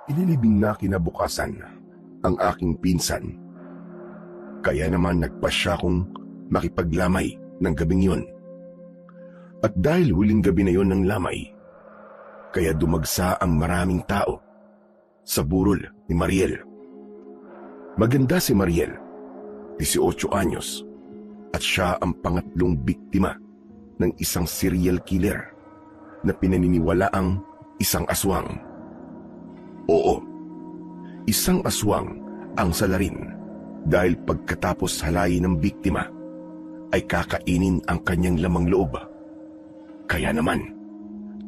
Ililibing na kinabukasan ang aking pinsan. Kaya naman nagpasya kong makipaglamay ng gabing yun. At dahil huling gabi na yon ng lamay, kaya dumagsa ang maraming tao sa burol ni Mariel. Maganda si Mariel, 18 anyos, at siya ang pangatlong biktima ng isang serial killer na pinaniniwalaang isang aswang. Oo, isang aswang ang salarin dahil pagkatapos halayin ng biktima ay kakainin ang kanyang lamang loob. Kaya naman,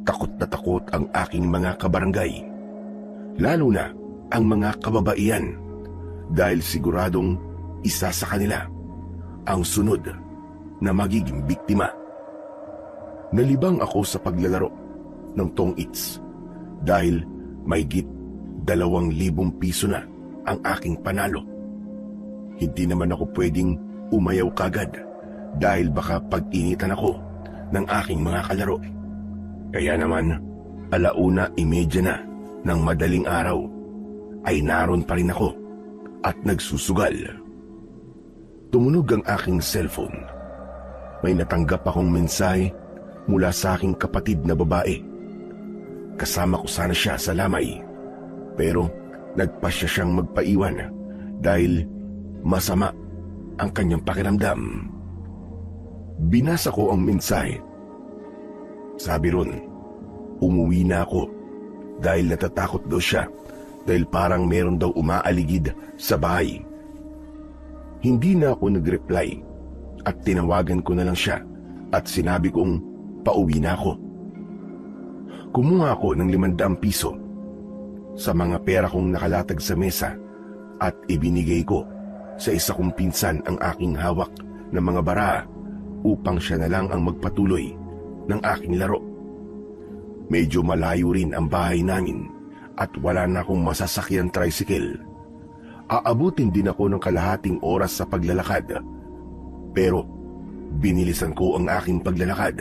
takot na takot ang aking mga kabarangay, lalo na ang mga kababaihan dahil siguradong isa sa kanila ang sunod na magiging biktima. Nalibang ako sa paglalaro ng tong its dahil mahigit 2,000 piso na ang aking panalo. Hindi naman ako pwedeng umayaw kagad dahil baka pag-initan ako ng aking mga kalaro. Kaya naman, 1:30 na ng madaling araw ay naroon pa rin ako at nagsusugal. Tumunog ang aking cellphone. May natanggap akong mensahe mula sa aking kapatid na babae. Kasama ko sana siya sa lamay, pero nagpasya siyang magpaiwan dahil masama ang kanyang pakiramdam. Binasa ko ang mensahe. Sabi ron, umuwi na ako dahil natatakot daw siya dahil parang meron daw umaaligid sa bahay. Hindi na ako nag-reply at tinawagan ko na lang siya at sinabi kong pauwi na ako. Kumuha ako ng 500 piso sa mga pera kong nakalatag sa mesa at ibinigay ko sa isa kong pinsan ang aking hawak ng mga bara upang siya na lang ang magpatuloy ng aking laro. Medyo malayo rin ang bahay namin at wala na akong masasakyan tricycle. Aabutin din ako ng kalahating oras sa paglalakad. Pero binilisan ko ang aking paglalakad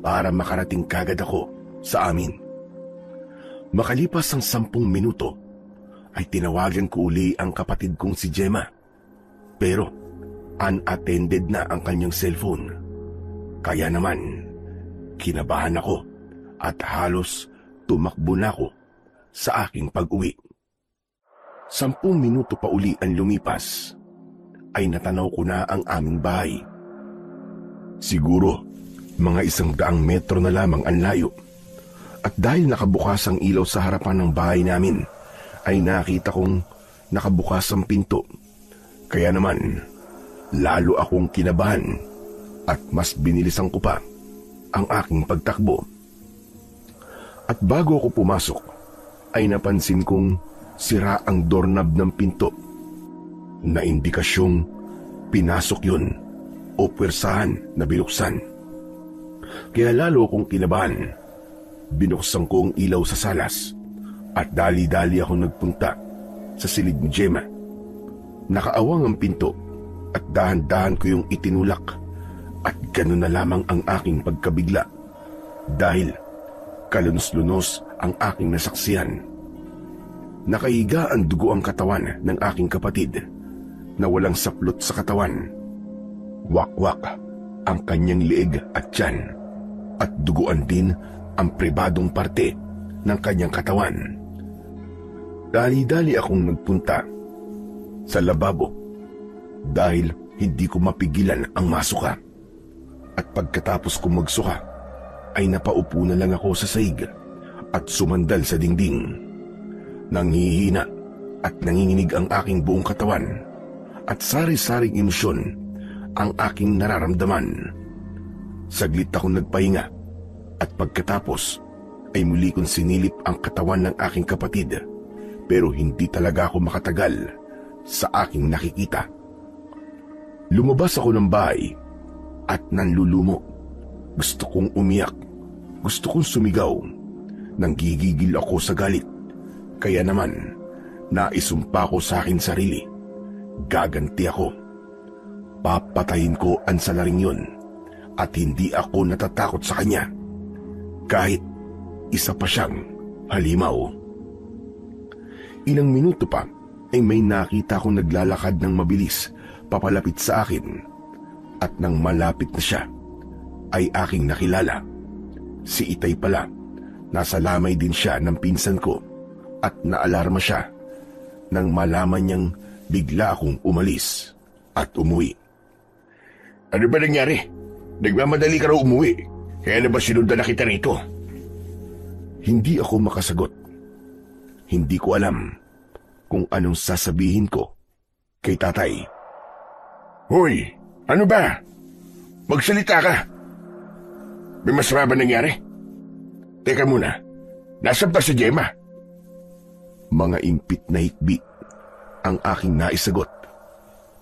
para makarating kagad ako sa amin. Makalipas ang 10 minuto ay tinawagan ko uli ang kapatid kong si Gemma. Pero unattended na ang kanyang cellphone. Kaya naman, kinabahan ako at halos tumakbo na ako sa aking pag-uwi. 10 minuto pa uli ang lumipas ay natanaw ko na ang aming bahay. Siguro mga 100 metro na lamang ang layo. At dahil nakabukas ang ilaw sa harapan ng bahay namin, ay nakita kong nakabukas ang pinto. Kaya naman, lalo akong kinabahan at mas binilisan ko pa ang aking pagtakbo. At bago ako pumasok, ay napansin kong sira ang doorknob ng pinto na indikasyong pinasok yun o pwersahan na binuksan. Kaya lalo akong kinabahan. Binuksan ko ang ilaw sa salas at dali-dali ako nagpunta sa silid ni Gemma. Nakaawang ang pinto at dahan-dahan ko yung itinulak at gano'n na lamang ang aking pagkabigla dahil kalunos-lunos ang aking nasaksihan. Nakahiga ang dugo ang katawan ng aking kapatid na walang saplot sa katawan. Wakwak ang kanyang liig at tiyan at duguan din ang pribadong parte ng kanyang katawan. Dali-dali akong nagpunta sa lababo dahil hindi ko mapigilan ang masuka. At pagkatapos ko magsuka, ay napaupo na lang ako sa saig at sumandal sa dingding. Nanghihina at nanginginig ang aking buong katawan at sari-saring emosyon ang aking nararamdaman. Saglit akong nagpahinga at pagkatapos ay muli kong sinilip ang katawan ng aking kapatid, pero hindi talaga ako makatagal sa aking nakikita. Lumabas ako ng bahay at nanlulumo. Gusto kong umiyak, gusto kong sumigaw. Nanggigigil ako sa galit. Kaya naman, naisumpa ko sa akin sarili. Gaganti ako. Papatayin ko ang salaring yun at hindi ako natatakot sa kanya. Kahit isa pa siyang halimaw. Ilang minuto pa ay may nakita akong naglalakad ng mabilis papalapit sa akin at nang malapit na siya ay aking nakilala. Si Itay pala, nasa lamay din siya ng pinsan ko at naalarma siya nang malaman niyang bigla akong umalis at umuwi. Ano ba nangyari? Nagmamadali ka raw umuwi. Kaya na ba sinundan na kita rito? Hindi ako makasagot. Hindi ko alam kung anong sasabihin ko kay tatay. Hoy, ano ba? Magsalita ka. May masama ba nangyari? Teka muna, nasaan ba si Gemma? Mga impit na hikbi ang aking naisagot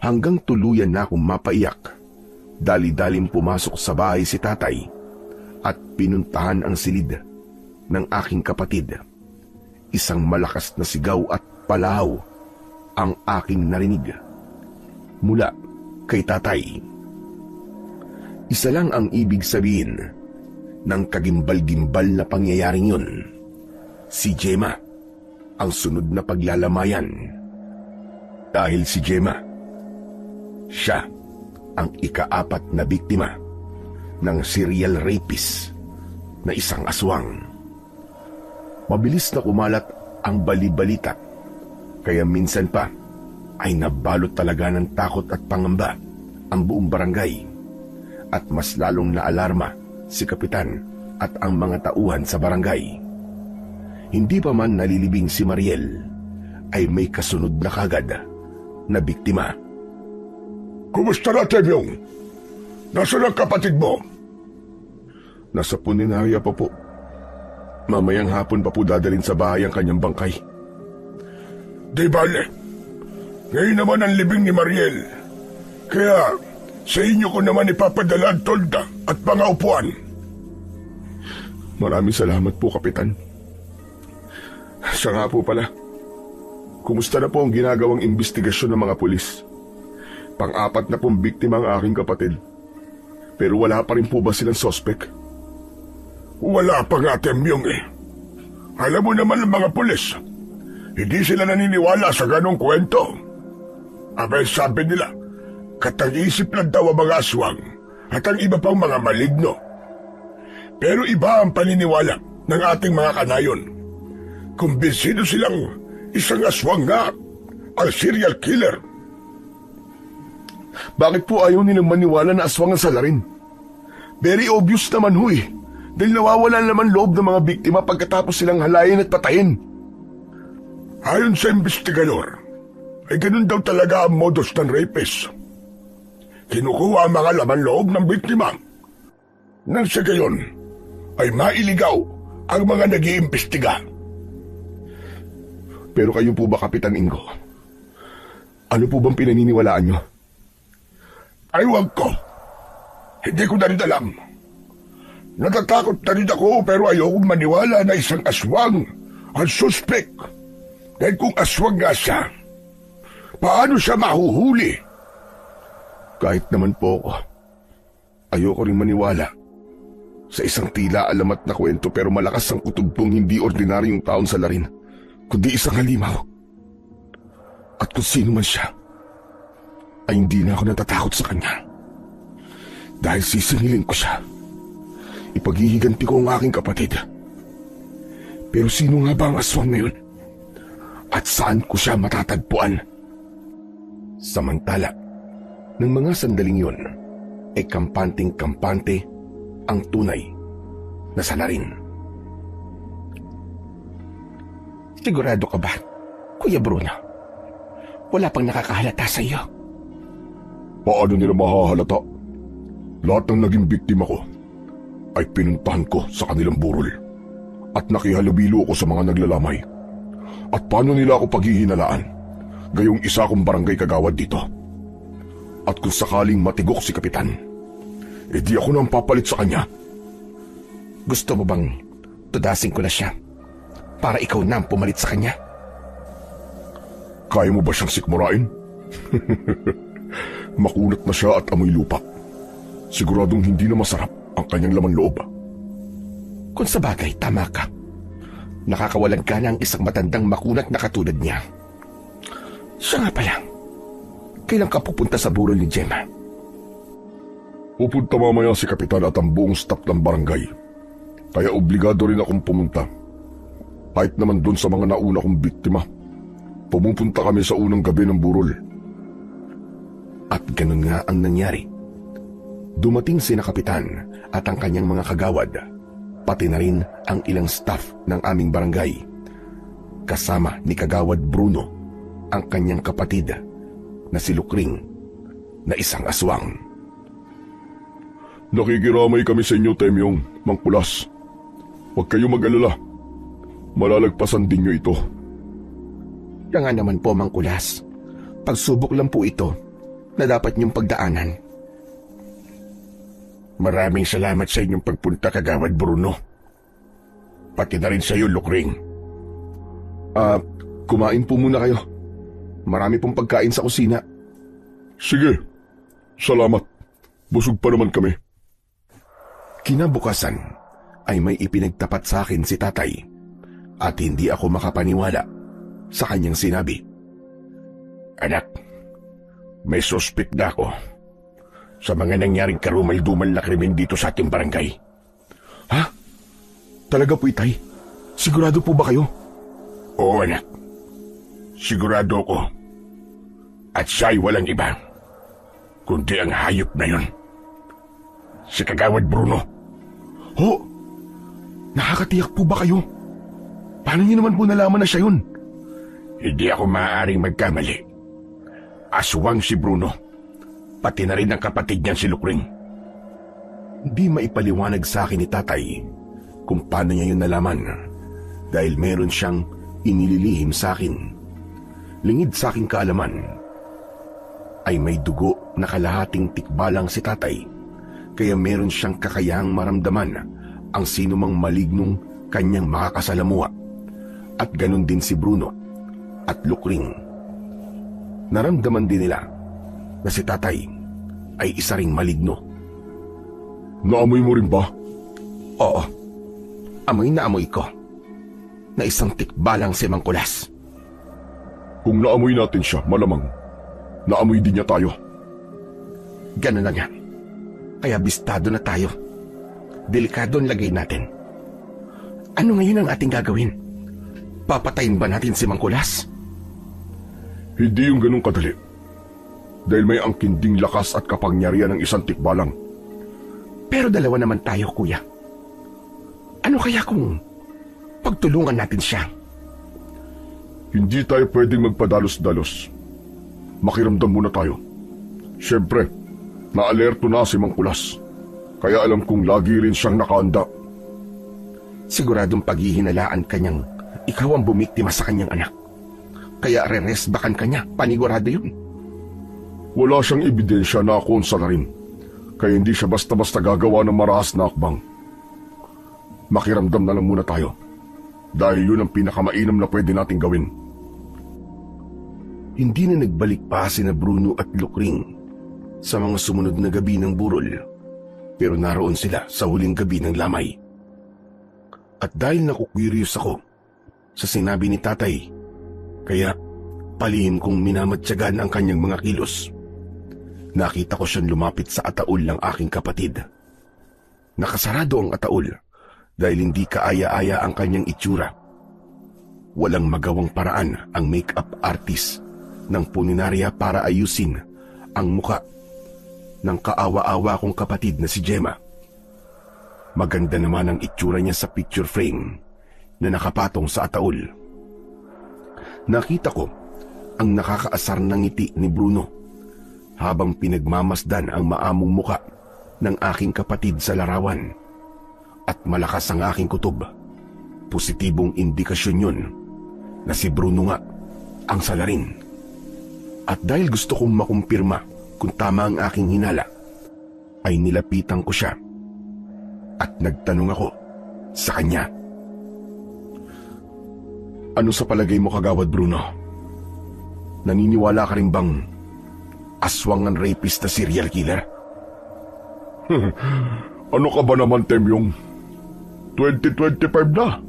hanggang tuluyan na akong mapaiyak. Dali-daling pumasok sa bahay si tatay at pinuntahan ang silid ng aking kapatid. Isang malakas na sigaw at palahaw ang aking narinig mula kay tatay. Isa lang ang ibig sabihin ng kagimbal-gimbal na pangyayaring yun. Si Gemma ang sunod na paglalamayan. Dahil si Gemma, siya ang ika-4 na biktima ng serial rapist na isang aswang. Mabilis na kumalat ang bali-balita, kaya minsan pa ay nabalot talaga ng takot at pangamba ang buong barangay at mas lalong naalarma si kapitan at ang mga tauhan sa barangay. Hindi pa man nalilibing si Mariel, ay may kasunod na kagad na biktima. Kumusta na, Temyong? Nasaan ang kapatid mo? Nasa puninarya pa po. Mamayang hapon pa po dadalhin sa bahay ang kanyang bangkay. Di bale, ngayon naman ang libing ni Mariel. Kaya sa inyo ko naman ipapadala ang tolda at pangaupuan. Maraming salamat po, Kapitan. Siya nga po pala, kumusta na po ang ginagawang investigasyon ng mga pulis? Pang-4 na pong biktima ang aking kapatid. Pero wala pa rin po ba silang sospek? Wala pa nga, Temyong eh. Alam mo naman ng mga pulis, hindi sila naniniwala sa ganong kwento. Abay sabi nila, katang-isip lang daw ang mga aswang at ang iba pang mga maligno. Pero iba ang paniniwala ng ating mga kanayon. Kumbinsido silang isang aswang nga ang serial killer. Bakit po ayaw nilang maniwala na aswang ang salarin? Very obvious naman ho eh. Dahil nawawala naman loob ng mga biktima pagkatapos silang halayin at patayin. Ayon sa investigador, ay ganun daw talaga ang modus ng rapist. Kinukuha ang mga laman loob ng biktima. Nang sa gayon, ay mailigaw ang mga nag-iimbestiga. Pero kayo po ba, Kapitan Ingo? Ano po bang pinaniniwalaan nyo? Ay, wag ko. Hindi ko na rin alam. Natatakot na rin ako pero ayokong maniwala na isang aswang ang suspect. Dahil kung aswang nga siya, paano siya mahuhuli? Kahit naman po ako, ayoko rin maniwala sa isang tila alamat na kwento pero malakas ang kutubong hindi ordinaryong taon sa larin, kundi isang halimaw. At kung sino man siya, ay hindi na ako natatakot sa kanya. Dahil sisingilin ko siya. Ipaghihiganti ko ang aking kapatid. Pero sino nga ba ang aswang na yun? At saan ko siya matatagpuan? Samantala, ng mga sandaling yun, ay kampanting-kampante ang tunay na salarin. Sigurado ka ba, Kuya Bruno? Wala pang nakakahalata sa iyo. Paano nila mahahalata? Lahat ng naging biktima ko ay pinuntahan ko sa kanilang burol at nakihalubilo ko sa mga naglalamay. At paano nila ako paghihinalaan? Gayong isa kong barangay kagawad dito. At kung sakaling matigok si Kapitan, edi ako nang papalit sa kanya. Gusto mo bang tudasin ko na siya para ikaw na ang pumalit sa kanya? Kaya mo ba siyang sikmurain? Makunat na siya at amoy lupa. Siguradong hindi na masarap ang kanyang laman loob. Kung sa bagay, tama ka. Nakakawalang gana ang isang matandang makunat na katulad niya. Siya nga pala, kailan ka pupunta sa burol ni Gemma? Pupunta mamaya si Kapitan at ang buong staff ng barangay. Kaya obligado rin akong pumunta. Kahit naman doon sa mga nauna kong biktima. Pumupunta kami sa unang gabi ng burol. At ganun nga ang nangyari. Dumating sina Kapitan at ang kanyang mga kagawad, pati na rin ang ilang staff ng aming barangay. Kasama ni Kagawad Bruno, ang kanyang kapatid na si Lukring, na isang aswang. Nakikiramay kami sa inyo, Temyong, Mang Kulas. Huwag kayo mag-alala. Malalagpasan din nyo ito. Kaya nga naman po, Mang Kulas. Pagsubok lang po ito na dapat niyong pagdaanan. Maraming salamat sa inyong pagpunta, Kagawad Bruno. Pati na rin sa iyo, Lukring. Kumain po muna kayo. Marami pong pagkain sa kusina. Sige, salamat. Busog pa naman kami. Kinabukasan ay may ipinagtapat sa akin si tatay at hindi ako makapaniwala sa kanyang sinabi. Anak, may suspect na ako sa mga nangyaring karumal-dumal na krimen dito sa ating barangay. Ha? Talaga po, Itay? Sigurado po ba kayo? Oo, anak. Sigurado ako. At siya'y walang iba, kundi ang hayop na yun. Si Kagawad Bruno. Ho? Nakakatiyak po ba kayo? Paano niyo naman po nalaman na siya yun? Hindi ako maaaring magkamali. Aswang si Bruno. Pati na rin ang kapatid niyan si Lukring. Hindi maipaliwanag sa akin ni tatay kung paano niya yun nalaman dahil meron siyang inililihim sa akin. Lingid sa aking kaalaman ay may dugo na kalahating tikbalang si tatay, kaya meron siyang kakayahang maramdaman ang sinumang malignong kanyang makakasalamuha. At ganun din si Bruno at Lukring. Naramdaman din nila na si tatay ay isa ring maligno. Naamoy mo rin ba? Oo, amoy na amoy ko na isang tikbalang si Mang Kulas. Kung naamoy natin siya, malamang naamoy din niya tayo. Ganun na nga. Kaya bistado na tayo. Delikado ang lagay natin. Ano ngayon ang ating gagawin? Papatayin ba natin si Mang Kulas? Hindi yung ganun kadali. Dahil may angkinding lakas at kapangyarihan ng isang tikbalang. Pero dalawa naman tayo, kuya. Ano kaya kung pagtulungan natin siya? Hindi tayo pwedeng magpadalos-dalos. Makiramdam muna tayo. Siyempre, naalerto na si Mang Kulas. Kaya alam kong lagi rin siyang nakaanda. Siguradong paghihinalaan kanyang ikaw ang bumiktima sa kanyang anak. Kaya re-resbakan kanya, panigurado yun. Wala siyang ebidensya na ako sa rin. Kaya hindi siya basta-basta gagawa ng marahas na akbang. Makiramdam na lang muna tayo. Dahil yun ang pinakamainam na pwede nating gawin. Hindi na nagbalik pa sina Bruno at Lukring sa mga sumunod na gabi ng burol. Pero naroon sila sa huling gabi ng lamay. At dahil nakukuryos ako sa sinabi ni tatay, kaya palihim kong minamatyagan ang kanyang mga kilos. Nakita ko siyang lumapit sa ataol ng aking kapatid. Nakasarado ang ataol dahil hindi kaaya-aya ang kanyang itsura. Walang magawang paraan ang make-up artist ng puninarya para ayusin ang muka ng kaawa-awa kong kapatid na si Gemma. Maganda naman ang itsura niya sa picture frame na nakapatong sa ataol. Nakita ko ang nakakaasar na ngiti ni Bruno habang pinagmamasdan ang maamong muka ng aking kapatid sa larawan. At malakas ang aking kutob. Positibong indikasyon yun na si Bruno nga ang salarin. At dahil gusto kong makumpirma kung tama ang aking hinala, ay nilapitan ko siya at nagtanong ako sa kanya. Ano sa palagay mo, Kagawad Bruno? Naniniwala ka rin bang aswang ang rapist na serial killer? Ano ka ba naman, Temyong? 2025 na.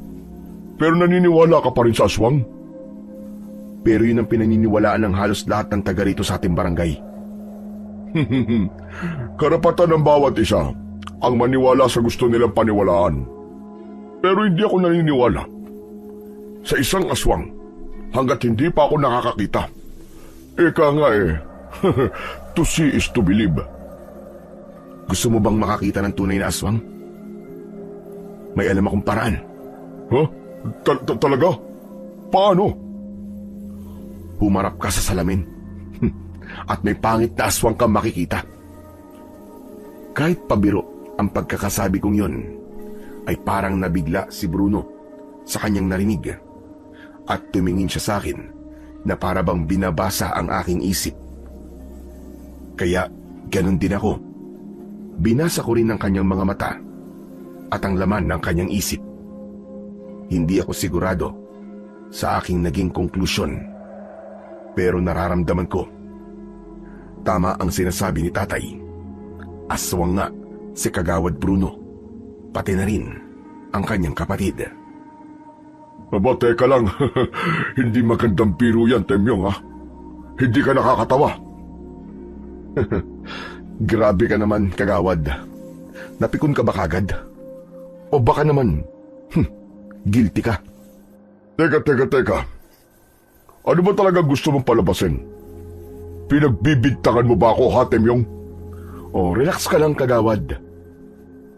Pero naniniwala ka pa rin sa aswang? Pero yun ang pinaniniwalaan ng halos lahat ng taga rito sa ating barangay. Karapatan ng bawat isa ang maniwala sa gusto nilang paniwalaan. Pero hindi ako naniniwala sa isang aswang hanggat hindi pa ako nakakakita. Eka nga to see is to believe. Gusto mo bang makakita ng tunay na aswang? May alam akong paraan. Huh? Talaga? Paano? Humarap ka sa salamin at may pangit na aswang kang makikita. Kahit pabiro ang pagkakasabi kong yon, ay parang nabigla si Bruno sa kanyang narinig at tumingin siya sa akin na para bang binabasa ang aking isip. Kaya ganun din ako. Binasa ko rin ang kanyang mga mata at ang laman ng kanyang isip. Hindi ako sigurado sa aking naging konklusyon, pero nararamdaman ko tama ang sinasabi ni tatay. Aswang nga si Kagawad Bruno, pati na rin ang kanyang kapatid. Aba, teka lang. Hindi magandang biro yan, Temyong, ha? Hindi ka nakakatawa. Grabe ka naman, Kagawad. Napikon ka ba kagad? O baka naman, guilty ka? Teka. Ano ba talaga gusto mong palabasin? Pinagbibintangan mo ba ako, ha, Temyong? O, relax ka lang, Kagawad.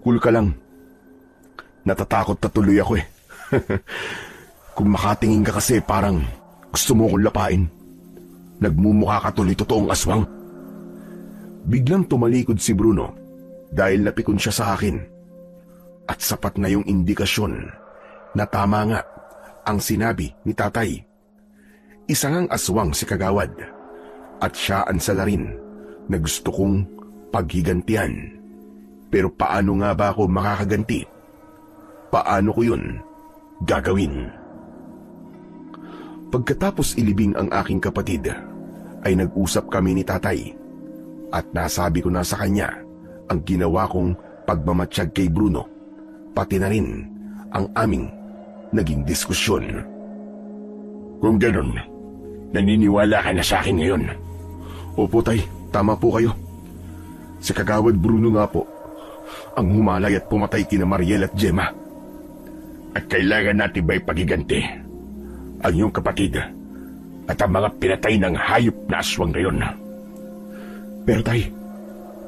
Cool ka lang. Natatakot na tuloy ako eh. Kung makatingin ka kasi parang gusto mo akong lapain. Nagmumukha ka tuloy totoong aswang. Biglang tumalikod si Bruno dahil napikon siya sa akin. At sapat na yung indikasyon na tama nga ang sinabi ni tatay. Isa ngang aswang si Kagawad at siya ang salarin na gusto kong paghigantihan. Pero paano nga ba ako makakaganti? Paano ko yun gagawin? Pagkatapos ilibing ang aking kapatid, ay nag-usap kami ni tatay at nasabi ko na sa kanya ang ginawa kong pagmamatsyag kay Bruno, pati na rin ang aming naging diskusyon. Kung ganun, naniniwala ka na sa akin ngayon? Opo tay, tama po kayo. Si Kagawad Bruno nga po ang humalay at pumatay kina Mariel at Gemma. At kailangan natin ba'y pagiganti ang iyong kapatid at ang mga pinatay ng hayop na aswang ngayon? Pero tay,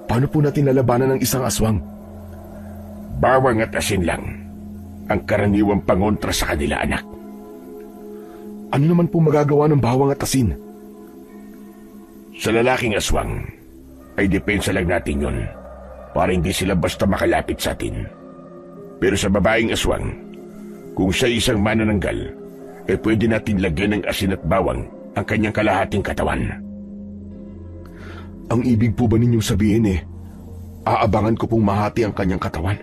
paano po natin lalabanan ng isang aswang? Bawang at asin lang ang karaniwang pangontra sa kanila, anak. Ano naman po magagawa ng bawang at asin? Sa lalaking aswang, ay depensa lang natin yun para hindi sila basta makalapit sa atin. Pero sa babaeng aswang, kung siya isang manananggal, pwede natin lagyan ng asin at bawang ang kanyang kalahating katawan. Ang ibig po ba ninyong sabihin aabangan ko pong mahati ang kanyang katawan?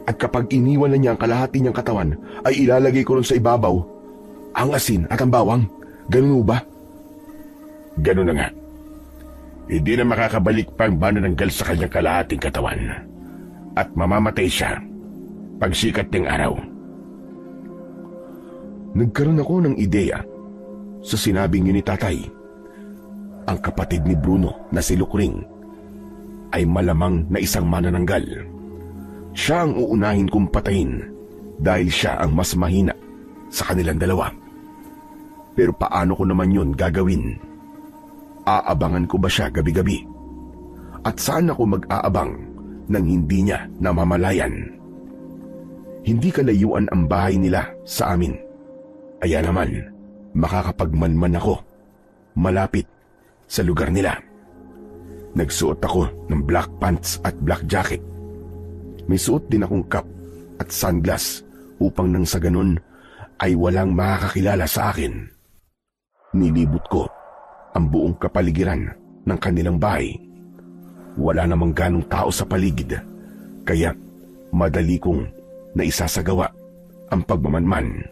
At kapag iniwan na niya ang kalahati niyang katawan, ay ilalagay ko rin sa ibabaw ang asin at ang bawang? Ganun ba? Ganun na nga. Hindi na makakabalik pa ang manananggal sa kanyang kalahating katawan at mamamatay siya pagsikat ng araw. Nagkaroon ako ng ideya sa sinabing yun ni tatay. Ang kapatid ni Bruno na si Lukring ay malamang na isang manananggal. Siya ang uunahin kong patayin dahil siya ang mas mahina sa kanilang dalawa. Pero paano ko naman yun gagawin? Aabangan ko ba siya gabi-gabi? At saan ako mag-aabang nang hindi niya namamalayan? Hindi kalayuan ang bahay nila sa amin. Kaya naman, makakapagmanman ako malapit sa lugar nila. Nagsuot ako ng black pants at black jacket. May suot din akong cap at sunglass upang nang sa ganun ay walang makakakilala sa akin. Nilibot ko ang buong kapaligiran ng kanilang bahay. Wala namang ganong tao sa paligid, kaya madali kong naisasagawa ang pagmamanman.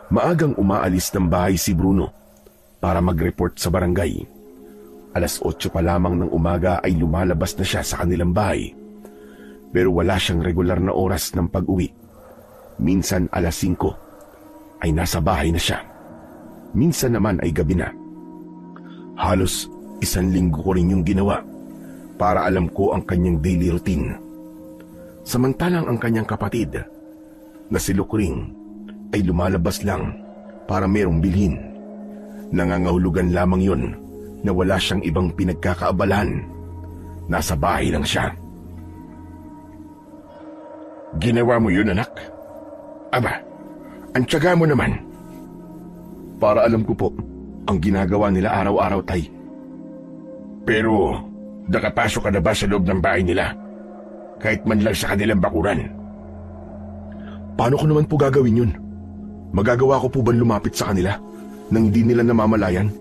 Maagang umaalis ng bahay si Bruno para mag-report sa barangay. 8:00 pa lamang ng umaga ay lumalabas na siya sa kanilang bahay. Pero wala siyang regular na oras ng pag-uwi. Minsan 5:00 ay nasa bahay na siya. Minsan naman ay gabi na. Halos 1 linggo ko rin yung ginawa para alam ko ang kanyang daily routine. Samantalang ang kanyang kapatid na si Lukring ay lumalabas lang para merong bilhin. Nangangahulugan lamang yon na wala siyang ibang pinagkakaabalahan. Nasa bahay lang siya. Ginawa mo yun, anak? Aba, ang tiyaga mo naman. Para alam ko po ang ginagawa nila araw-araw, tay. Pero nakapasok ka na ba sa loob ng bahay nila? Kahit man lang sa kanilang bakuran. Paano ko naman po gagawin yun? Magagawa ko po ba lumapit sa kanila nang hindi nila namamalayan?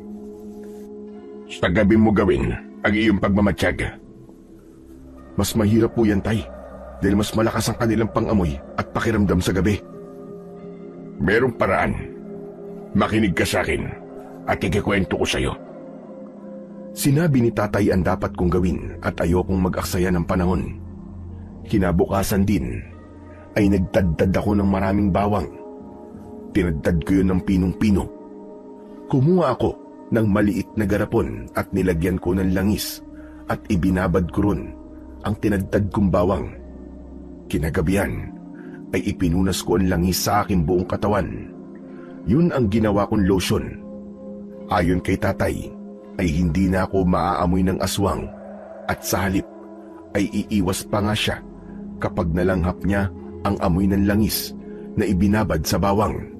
Sa gabi mo gawin ang iyong pagmamatsyag. Mas mahirap po yan, tay, dahil mas malakas ang kanilang pangamoy at pakiramdam sa gabi. Merong paraan. Makinig ka sa akin at ikikwento ko sa'yo. Sinabi ni tatay ang dapat kong gawin at ayokong mag-aksaya ng panahon. Kinabukasan din ay nagtadtad ako ng maraming bawang. Tinadtad ko yun ng pinong-pino. Kumuha ako ng maliit na garapon at nilagyan ko ng langis at ibinabad ko ron ang tinadtad kong bawang. Kinagabihan ay ipinunas ko ang langis sa aking buong katawan. Yun ang ginawa kong lotion. Ayon kay tatay, ay hindi na ako maaamoy ng aswang at sa halip ay iiwas pa nga siya kapag nalanghap niya ang amoy ng langis na ibinabad sa bawang.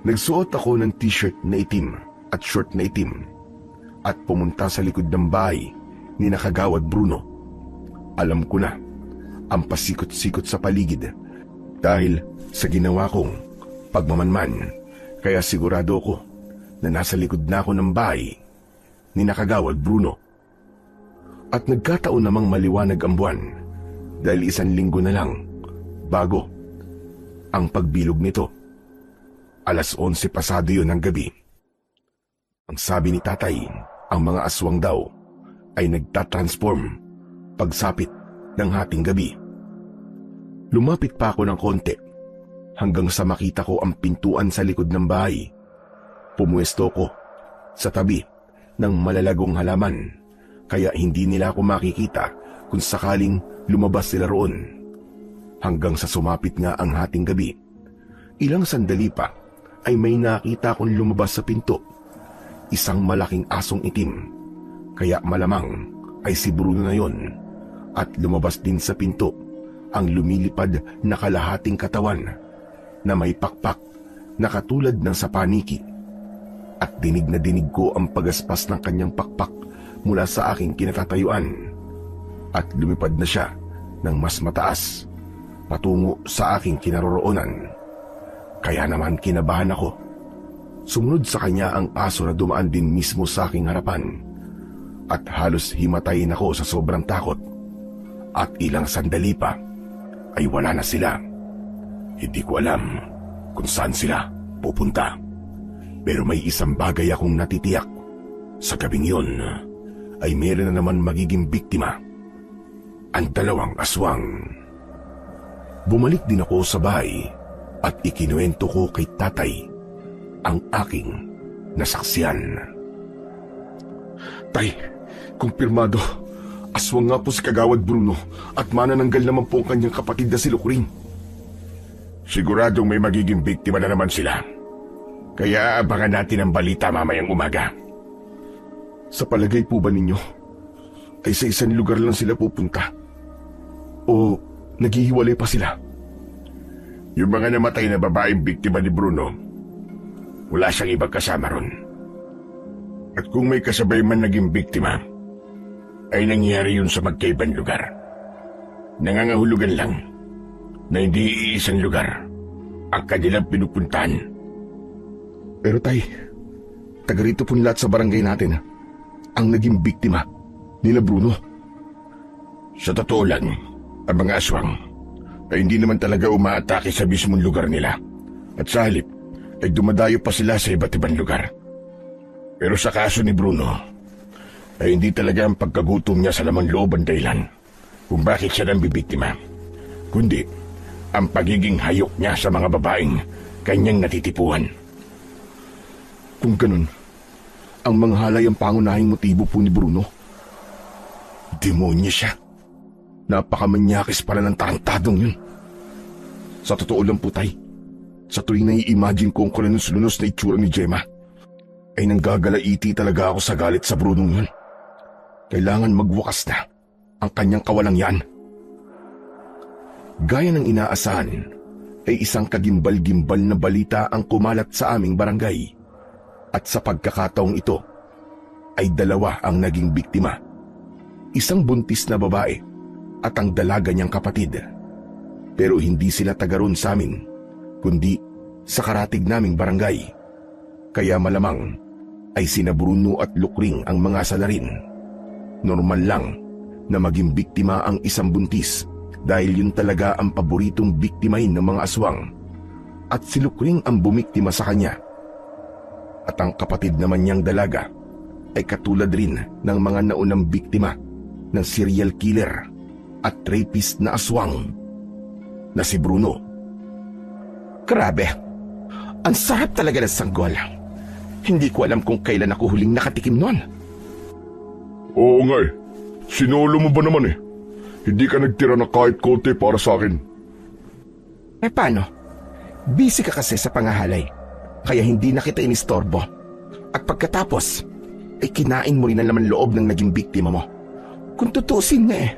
Nagsuot ako ng t-shirt na itim at short na itim at pumunta sa likod ng bahay ni Nakagawad Bruno. Alam ko na ang pasikot-sikot sa paligid dahil sa ginawa kong pagmamanman, kaya sigurado ko na nasa likod na ako ng bahay ni Nakagawad Bruno. At nagkataon namang maliwanag ang buwan dahil 1 linggo na lang bago ang pagbilog nito. 11:00 pasado yun ng gabi. Ang sabi ni tatay, ang mga aswang daw ay nagtatransform pagsapit ng hating gabi. Lumapit pa ako ng konti hanggang sa makita ko ang pintuan sa likod ng bahay. Pumuesto ko sa tabi ng malalagong halaman kaya hindi nila ako makikita kung sakaling lumabas sila roon. Hanggang sa sumapit nga ang hating gabi, ilang sandali pa ay may nakita akong lumabas sa pinto. Isang malaking asong itim, kaya malamang ay si Bruno na yon. At lumabas din sa pinto ang lumilipad na kalahating katawan na may pakpak na katulad ng sa paniki. At dinig na dinig ko ang pagaspas ng kanyang pakpak mula sa aking kinatatayuan. At lumipad na siya ng mas mataas patungo sa aking kinaroroonan. Kaya naman kinabahan ako. Sumunod sa kanya ang aso na dumaan din mismo sa aking harapan. At halos himatayin ako sa sobrang takot. At ilang sandali pa ay wala na sila. Hindi ko alam kung saan sila pupunta. Pero may isang bagay akong natitiyak. Sa gabing yun ay meron na naman magiging biktima. Ang 2 aswang. Bumalik din ako sa bahay at ikinuwento ko kay tatay ang aking nasaksiyan. Tay, kumpirmado, aswang nga po si Kagawad Bruno at manananggal naman po ang kanyang kapatid na si Lukring. Siguradong may magiging biktima na naman sila. Kaya abangan natin ang balita mamayang umaga. Sa palagay po ba ninyo ay sa isang lugar lang sila pupunta? O naghihiwalay pa sila? Yung mga namatay na babaeng biktima ni Bruno, wala siyang ibang kasama ron. At kung may kasabay man naging biktima, ay nangyari yun sa magkaibang lugar. Nangangahulugan lang na hindi iisang lugar ang kanilang pinupuntahan. Pero tay, taga rito po lahat sa barangay natin ang naging biktima nila Bruno. Sa totoo lang, ang mga aswang ay hindi naman talaga umaatake sa mismong lugar nila. At sa halip ay dumadayo pa sila sa iba't ibang lugar. Pero sa kaso ni Bruno, ay hindi talaga ang pagkagutom niya sa laman loob ang dahilan kung bakit siya nang bibiktima. Kundi ang pagiging hayok niya sa mga babaeng kanyang natitipuhan. Kung ganun, ang manghalay ang pangunahing motibo po ni Bruno. Demonyo siya. Napakamanyakis pala ng tarantadong yun. Sa totoo lang po, Tay, sa tuwing nai-imagine ko ang kulanos-lunos na itsura ni Gemma, ay nanggagalaiti talaga ako sa galit sa Brunong yun. Kailangan magwakas na ang kanyang kawalang yan. Gaya ng inaasahan, ay isang kagimbal-gimbal na balita ang kumalat sa aming barangay. At sa pagkakataong ito, ay dalawa ang naging biktima. Isang buntis na babae at ang dalaga niyang kapatid. Pero hindi sila taga roon sa amin, kundi sa karatig naming barangay. Kaya malamang ay sina Bruno at Lukring ang mga salarin. Normal lang na maging biktima ang isang buntis dahil yun talaga ang paboritong biktimahin ng mga aswang. At si Lukring ang bumiktima sa kanya. At ang kapatid naman niyang dalaga ay katulad rin ng mga naunang biktima ng serial killer at rapist na aswang na si Bruno. Grabe, ang sarap talaga ng sanggol. Hindi ko alam kung kailan ako huling nakatikim nun. Oo nga eh. Sinolo mo ba naman eh? Hindi ka nagtira na kahit konti para sa akin. Eh paano? Busy ka kasi sa pangahalay, kaya hindi na kita inistorbo. At pagkatapos, ay kinain mo rin ang laman loob ng naging biktima mo. Kung tutusin nga eh,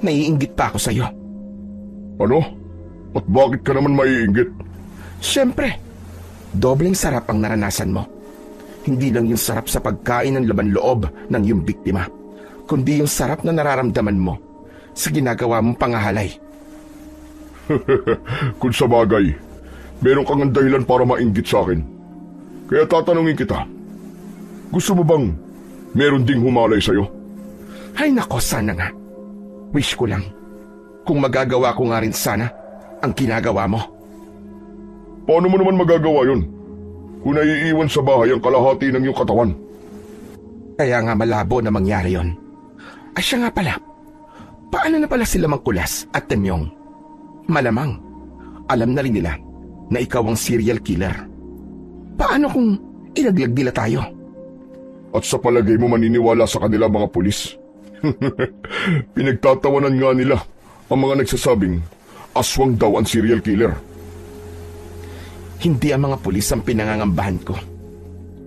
naiinggit pa ako sa'yo. Ano? At bakit ka naman maiinggit? Siyempre, dobleng sarap ang naranasan mo. Hindi lang yung sarap sa pagkain ng laman loob ng iyong biktima, kundi yung sarap na nararamdaman mo sa ginagawa mong pangahalay. Kung sa bagay, meron kang dahilan para mainggit sa akin. Kaya tatanungin kita, gusto mo bang meron ding humalay sa'yo? Ay nako, sana nga. Wish ko lang. Kung magagawa ko nga rin sana ang ginagawa mo. Paano mo naman magagawa yun? Kung naiiwan sa bahay ang kalahati ng iyong katawan. Kaya nga malabo na mangyari yon. Ay siya nga pala, paano na pala sila Mangkulas at Temyong? Malamang, alam na rin nila na ikaw ang serial killer. Paano kung ilaglag nila tayo? At sa palagay mo maniniwala sa kanila mga pulis? Pinagtatawanan nga nila ang mga nagsasabing aswang daw ang serial killer. Hindi ang mga pulis ang pinangangambahan ko,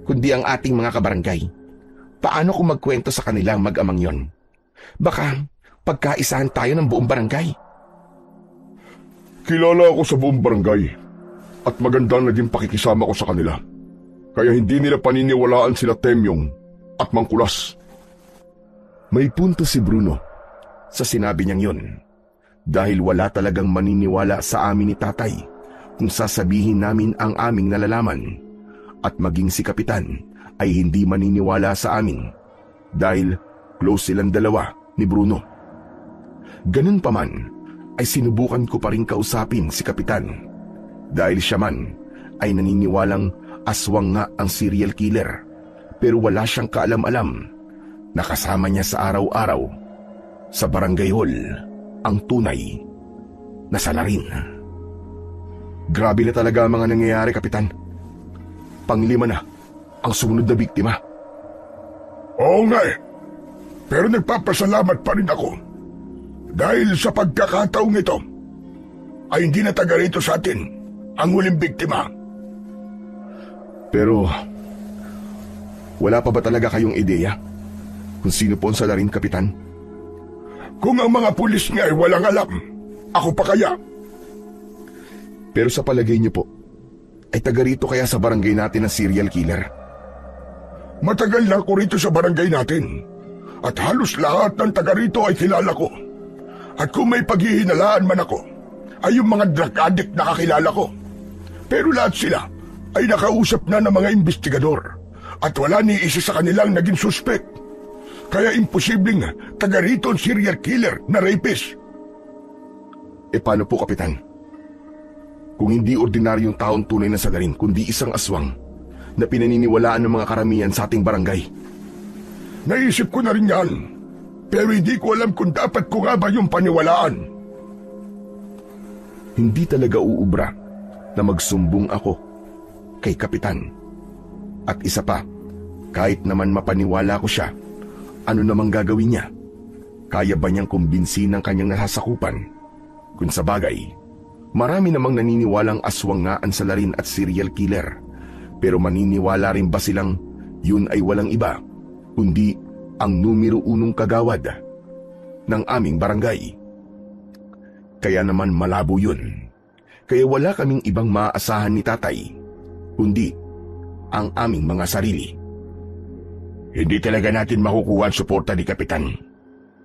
kundi ang ating mga kabarangay. Paano kung magkwento sa kanila ang mag-amang yon? Baka pagkaisahan tayo ng buong barangay. Kilala ako sa buong barangay at magandang naging pakikisama ko sa kanila. Kaya hindi nila paniniwalaan sila Temyong at Mangkulas. May punto si Bruno sa sinabi niyang yon, dahil wala talagang maniniwala sa amin ni tatay kung sasabihin namin ang aming nalalaman, at maging si Kapitan ay hindi maniniwala sa amin dahil close silang dalawa ni Bruno. Ganun pa man ay sinubukan ko pa rin kausapin si Kapitan dahil siya man ay naniniwalang aswang nga ang serial killer, pero wala siyang kaalam-alam na kasama niya sa araw-araw sa barangay hall ang tunay na salarin. Grabe na talaga ang mga nangyayari, Kapitan. Panglima na ang sunod na biktima. Oo nga eh. Pero nagpapasalamat pa rin ako. Dahil sa pagkakataong ito, ay hindi na taga rito sa atin ang huling biktima. Pero, wala pa ba talaga kayong ideya kung sino po ang salarin, Kapitan? Kung ang mga pulis nga ay walang alam, ako pa kaya? Pero sa palagay niyo po, ay taga rito kaya sa barangay natin ang serial killer? Matagal na ako rito sa barangay natin. At halos lahat ng taga rito ay kilala ko. At kung may paghihinalaan man ako, ay yung mga drug addict na kakilala ko. Pero lahat sila ay nakausap na ng mga investigador. At wala ni isa sa kanilang naging suspect. Kaya imposibleng taga rito ang serial killer na rapist. E paano po, Kapitan? Kung hindi ordinaryong taong tunay na salarin, kundi isang aswang na pinaniniwalaan ng mga karamihan sa ating barangay. Naisip ko na rin yan, pero hindi ko alam kung dapat ko nga ba yung paniwalaan. Hindi talaga uubra na magsumbong ako kay Kapitan. At isa pa, kahit naman mapaniwala ko siya, ano namang gagawin niya? Kaya ba niyang kumbinsin ng kanyang nasasakupan? Kung sa bagay, marami namang naniniwalang aswang nga ang salarin at serial killer. Pero maniniwala rin ba silang yun ay walang iba, kundi ang numero 1 kagawad ng aming barangay? Kaya naman malabo yun. Kaya wala kaming ibang maaasahan ni tatay, kundi ang aming mga sarili. Hindi talaga natin makukuha ang suporta ni Kapitan.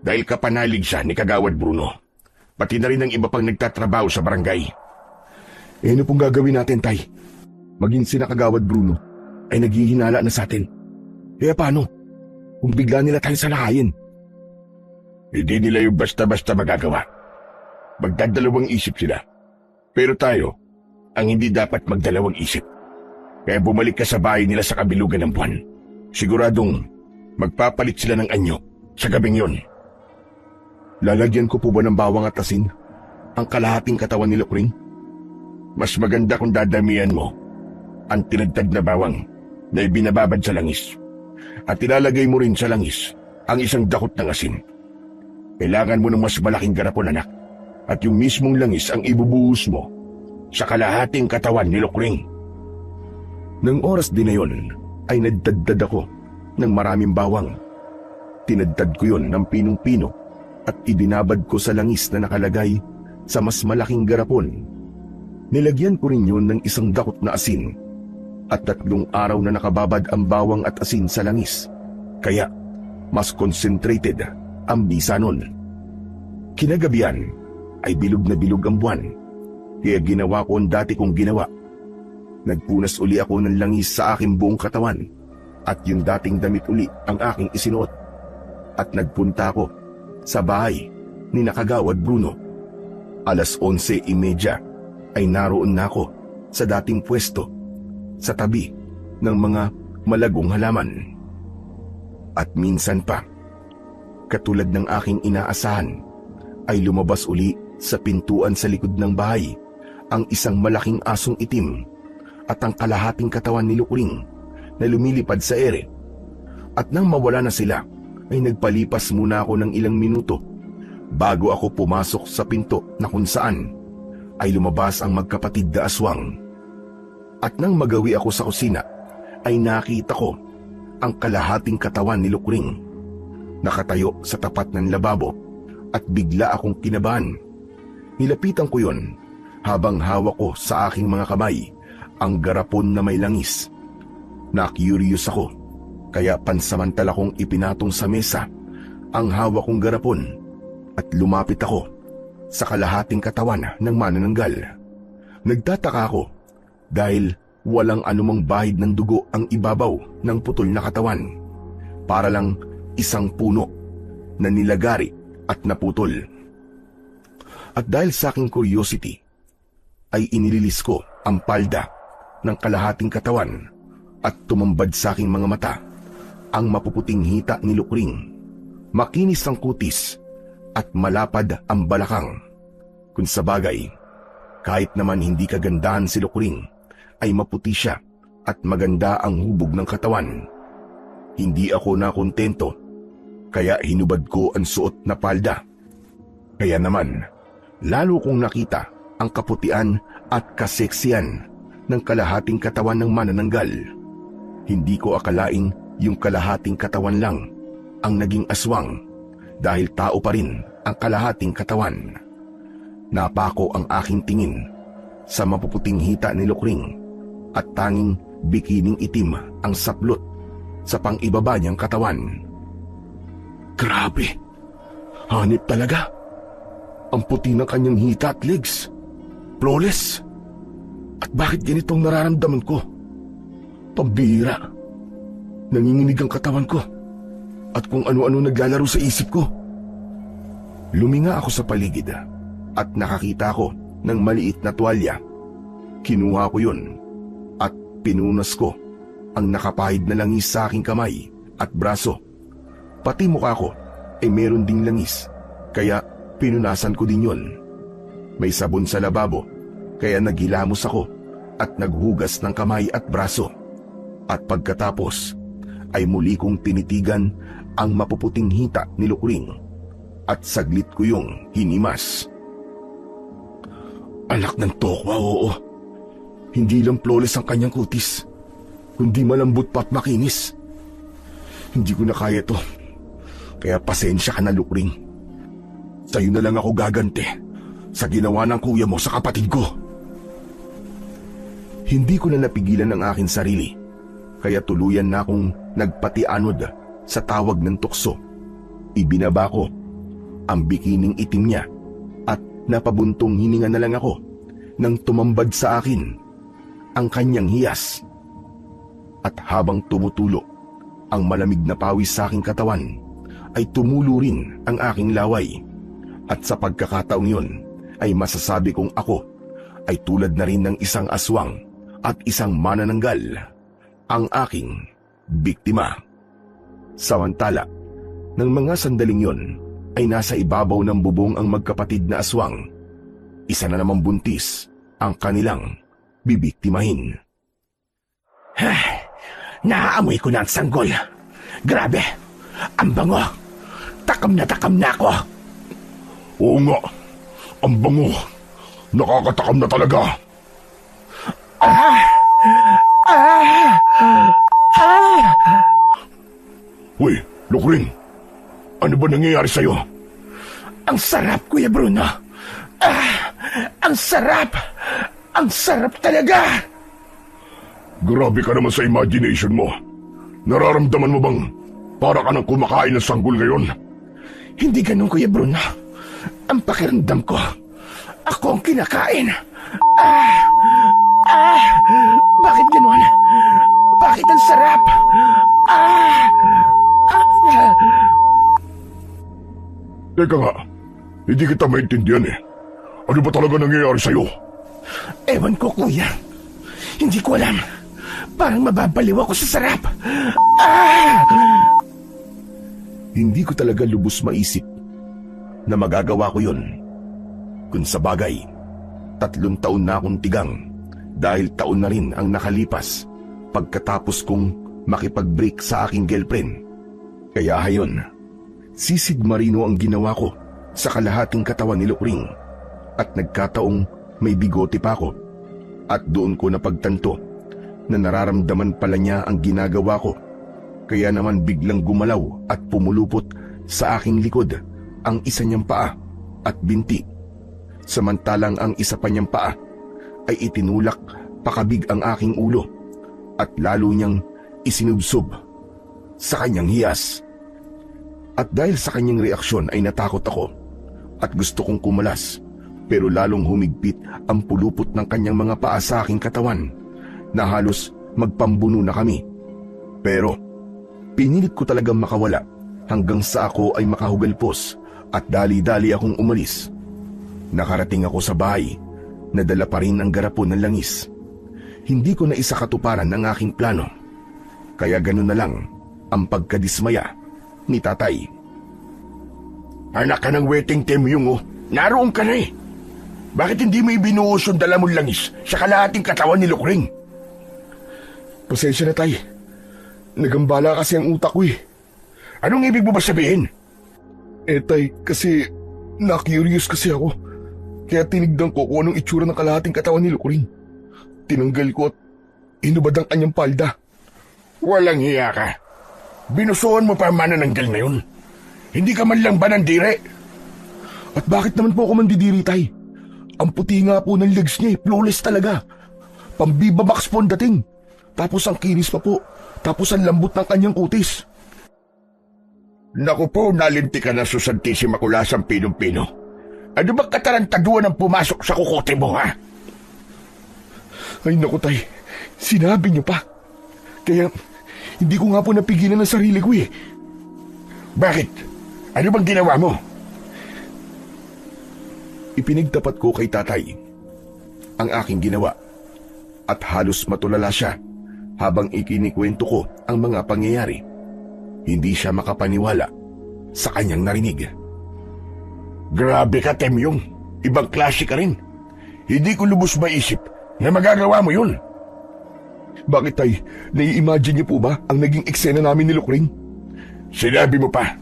Dahil kapanalig siya ni Kagawad Bruno. Pati na rin ang iba pang nagtatrabaho sa barangay. Ano pong gagawin natin, tay? Maging sina Kagawad Bruno ay naghihinala na sa atin. Kaya paano? Kung bigla nila tayo salahayin? Hindi nila yung basta-basta magagawa. Magdadalawang isip sila. Pero tayo, ang hindi dapat magdalawang isip. Kaya bumalik ka sa bahay nila sa kabilugan ng buwan. Siguradong magpapalit sila ng anyo sa gabing yon. Lalagyan ko po ba ng bawang at asin ang kalahating katawan ni Lukring? Mas maganda kung dadamihan mo ang tinagtad na bawang na ibinababad sa langis. At ilalagay mo rin sa langis ang isang dakot ng asin. Kailangan mo ng mas malaking garapon, anak. At yung mismong langis ang ibubuhos mo sa kalahating katawan ni Lukring. Nang oras din na yon, ay nagdagdad ako ng maraming bawang. Tinadtad ko yon ng pinong-pino at ibinabad ko sa langis na nakalagay sa mas malaking garapon. Nilagyan ko rin yun ng isang dakot na asin at 3 araw na nakababad ang bawang at asin sa langis. Kaya mas concentrated ang bisa nun. Kinagabihan ay bilog na bilog ang buwan, kaya ginawa ko ang dati kong ginawa. Nagpunas uli ako ng langis sa aking buong katawan at yung dating damit uli ang aking isinuot. At nagpunta ako sa bahay ni Kagawad Bruno. 11:30 ay naroon na ako sa dating pwesto sa tabi ng mga malagong halaman. At minsan pa, katulad ng aking inaasahan, ay lumabas uli sa pintuan sa likod ng bahay ang isang malaking asong itim at ang kalahating katawan ni Lukring na lumilipad sa ere. At nang mawala na sila, ay nagpalipas muna ako ng ilang minuto bago ako pumasok sa pinto na kung saan ay lumabas ang magkapatid na aswang. At nang magawi ako sa kusina, ay nakita ko ang kalahating katawan ni Lukring. Nakatayo sa tapat ng lababo at bigla akong kinabahan. Nilapitan ko yon habang hawak ko sa aking mga kamay ang garapon na may langis. Na-curious ako, kaya pansamantala kong ipinatong sa mesa ang hawak kong garapon at lumapit ako sa kalahating katawan ng manananggal. Nagtataka ako dahil walang anumang bahid ng dugo ang ibabaw ng putol na katawan. Para lang isang puno na nilagari at naputol. At dahil sa aking curiosity, ay inililis ko ang palda ng kalahating katawan at tumambad sa aking mga mata ang mapuputing hita ni Lukring. Makinis ang kutis at malapad ang balakang. Kung sa bagay, kahit naman hindi kagandahan si Lukring, ay maputi siya at maganda ang hubog ng katawan. Hindi ako nakontento, kaya hinubad ko ang suot na palda. Kaya naman, lalo kong nakita ang kaputian at kaseksiyan ng kalahating katawan ng manananggal. Hindi ko akalaing yung kalahating katawan lang ang naging aswang dahil tao pa rin ang kalahating katawan. Napako ang aking tingin sa mapuputing hita ni Lukring at tanging bikining itim ang saplot sa pang-ibaba niyang katawan. Grabe! Hanip talaga! Ang puti ng kanyang hita at legs. Flawless! At bakit ganitong nararamdaman ko? Pambihira! Nanginginig ang katawan ko at kung ano-ano naglalaro sa isip ko. Luminga ako sa paligid at nakakita ko ng maliit na tuwalya. Kinuha ko yun at pinunas ko ang nakapahid na langis sa aking kamay at braso. Pati mukha ko ay meron ding langis, kaya pinunasan ko din yun. May sabon sa lababo, kaya naghilamos ako at naghugas ng kamay at braso. At pagkatapos ay muli kong tinitigan ang mapuputing hita ni Lukring at saglit ko yung hinimas. Anak ng tokwa, oo. Hindi lang flawless ang kanyang kutis, kundi malambot pa at makinis. Hindi ko na kaya to, kaya pasensya ka na, Lukring. Sa'yo na lang ako gaganti sa ginawa ng kuya mo sa kapatid ko. Hindi ko na napigilan ang aking sarili, kaya tuluyan na akong nagpatianod sa tawag ng tukso. Ibinaba ko ang bikining itim niya at napabuntong hininga na lang ako nang tumambad sa akin ang kanyang hiyas. At habang tumutulo ang malamig na pawis sa aking katawan, ay tumulo rin ang aking laway. At sa pagkakataong yun, ay masasabi kong ako ay tulad na rin ng isang aswang at isang manananggal, ang aking biktima. Samantala, ng mga sandaling yon ay nasa ibabaw ng bubong ang magkapatid na aswang. Isa na namang buntis ang kanilang bibiktimahin. Naaamoy ko na ang sanggol. Grabe, ang bango. Takam na ako. Oo nga, ang bango. Nakakatakam na talaga. Uy, Lukring, ano ba nangyayari sa'yo? Ang sarap, Kuya Bruno. Ang sarap. Ang sarap talaga. Grabe ka naman sa imagination mo. Nararamdaman mo bang para ka nang kumakain ng sanggol ngayon? Hindi ganun, Kuya Bruno. Ang pakiramdam ko, ako ang kinakain. Bakit ganun? Bakit ang sarap? Teka nga, hindi kita maintindihan eh. Ano ba talaga nangyayari sa'yo? Ewan ko, Kuya. Hindi ko alam. Parang mababaliw ako sa sarap. Hindi ko talaga lubos maisip na magagawa ko yun. Kung sa bagay, 3 taon na akong tigang dahil taon na rin ang nakalipas pagkatapos kong makipag-break sa aking girlfriend. Kaya hayon, sisid marino ang ginawa ko sa kalahating katawan ni Lukring at nagkataong may bigote pa ako. At doon ko napagtanto na nararamdaman pala niya ang ginagawa ko. Kaya naman biglang gumalaw at pumulupot sa aking likod ang isa niyang paa at binti. Samantalang ang isa pa niyang paa ay itinulak pakabig ang aking ulo at lalo niyang isinubsob sa kanyang hiyas. At dahil sa kanyang reaksyon ay natakot ako at gusto kong kumalas, pero lalong humigpit ang pulupot ng kanyang mga paa sa aking katawan na halos magpambuno na kami. Pero pinilit ko talagang makawala hanggang sa ako ay makahugalpos at dali-dali akong umalis. Nakarating ako sa bahay na dala pa rin ang garapon ng langis. Hindi ko na isa katuparan ng aking plano. Kaya ganun na lang ang pagkadismaya ni tatay. Anak ka ng waiting team yung naroon ka na eh. Bakit hindi mo ibinuhos yung dala mong langis sa kalahating katawan ni Lukring? Pasensya na, tay. Nagambala kasi ang utak ko eh. Anong ibig mo ba sabihin? Tay, kasi na-curious kasi ako. Kaya tinignan ko kung anong itsura ng kalahating katawan ni Lukring. Tinanggal ko at inubad ang kanyang palda. Walang hiya ka. Binusuhan mo pa ang manananggal na yun. Hindi ka man lang ba nandire? At bakit naman po ako mandidiri, tay? Ang puti nga po ng legs niya, flawless talaga. Pambiba Max po ang dating. Tapos ang kinis pa po. Tapos ang lambot ng kanyang kutis. Naku po, nalinti ka na Santissima Kulasang Pinong-Pino. Ano bang katarantaduan ang pumasok sa kukote mo, ha? Ay naku, tay. Sinabi niyo pa. Kaya hindi ko nga po napigilan ang sarili ko eh. Bakit? Ano bang ginawa mo? Ipinigtapat ko kay tatay ang aking ginawa at halos matulala siya habang ikinikwento ko ang mga pangyayari. Hindi siya makapaniwala sa kanyang narinig. Grabe ka, Temyong. ibang klase ka rin. Hindi ko lubos maisip na magagawa mo yun. Bakit tay? Nai-imagine niyo po ba ang naging eksena namin ni Lukring? Sinabi mo pa,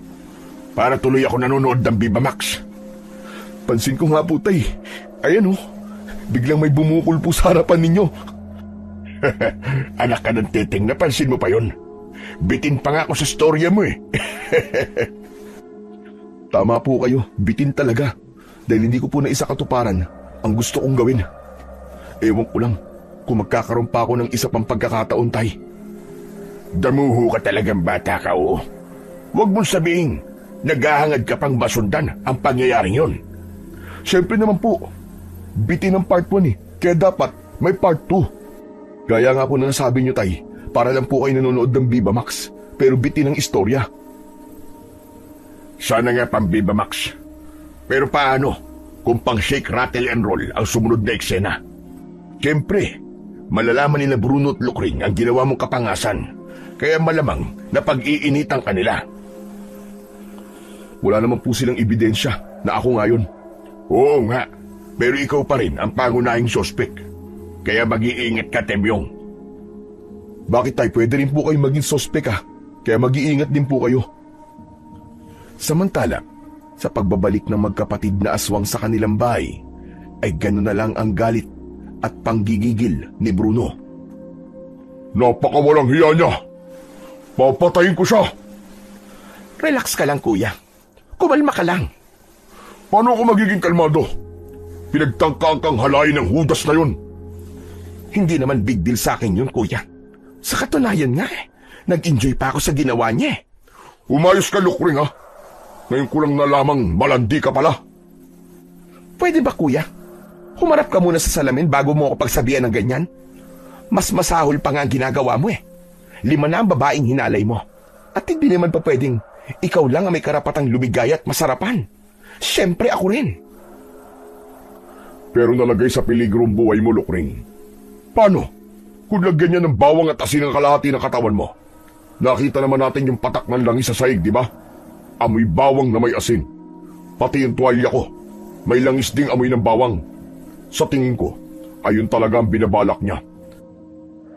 para tuloy ako nanonood ng Viva Max. Pansin ko nga po tay. Ayan oh, biglang may bumukol po sa harapan ninyo. Anak ka ng Teteng, napansin mo pa yun? Bitin pa nga ako sa storya mo eh. Tama po kayo, bitin talaga. Dahil hindi ko po na isa katuparan ang gusto kong gawin. Ewan ko lang kung magkakaroon pa ako ng isa pang pagkakataon, tay. Damuho ka talagang bata ka, oo. Huwag mong sabihin, naghahangad ka pang masundan ang pangyayaring yun. Siyempre naman po, bitin ang part 1 eh, kaya dapat may part 2. Gaya nga po na nasabi nyo, tay, para lang po kayo nanonood ng Viva Max, pero bitin ang istorya. Sana nga pang Viva Max. Pero paano kung pang shake, rattle and roll ang sumunod na eksena? Siyempre, malalaman nila Bruno at Lukring ang ginawa mong kapangasan, kaya malamang na pag-iinitan kanila. Wala naman po silang ebidensya na ako ngayon. Oo nga, pero ikaw pa rin ang pangunahing sospek. Kaya mag-iingat ka, Temyong. Bakit tay, pwede rin po kayo maging sospek kaya mag-iingat din po kayo. Samantala, sa pagbabalik ng magkapatid na aswang sa kanilang bahay, ay gano'n na lang ang galit at panggigigil ni Bruno. Napakawalang hiya niya! Papatayin ko siya! Relax ka lang, kuya. Kumalma ka lang. Paano ako magiging kalmado? Pinagtangkaan kang halayin ng hudas na yun. Hindi naman big deal sa akin yun, kuya. Sa katunayan nga nag-enjoy pa ako sa ginawa niya eh. Umayos ka, Lukring ha? Ngayon ko lang nalamang malandi ka pala. Pwede ba, kuya? Humarap ka muna sa salamin bago mo ako pagsabihan ng ganyan. Mas masahol pa nga ang ginagawa mo eh. 5 na ang babaeng hinalay mo. At hindi naman pa pwedeng ikaw lang ang may karapatang lumigaya at masarapan. Siyempre ako rin. Pero nalagay sa peligro ang buhay mo, Lukring. Paano? Kung lagyan niya ng bawang at asin ang kalahati ng katawan mo. Nakita naman natin yung patak ng langis sa saig, di ba? Amoy bawang na may asin. Pati yung tuwalya ko, may langis ding amoy ng bawang. Sa tingin ko, ayun talaga ang binabalak niya.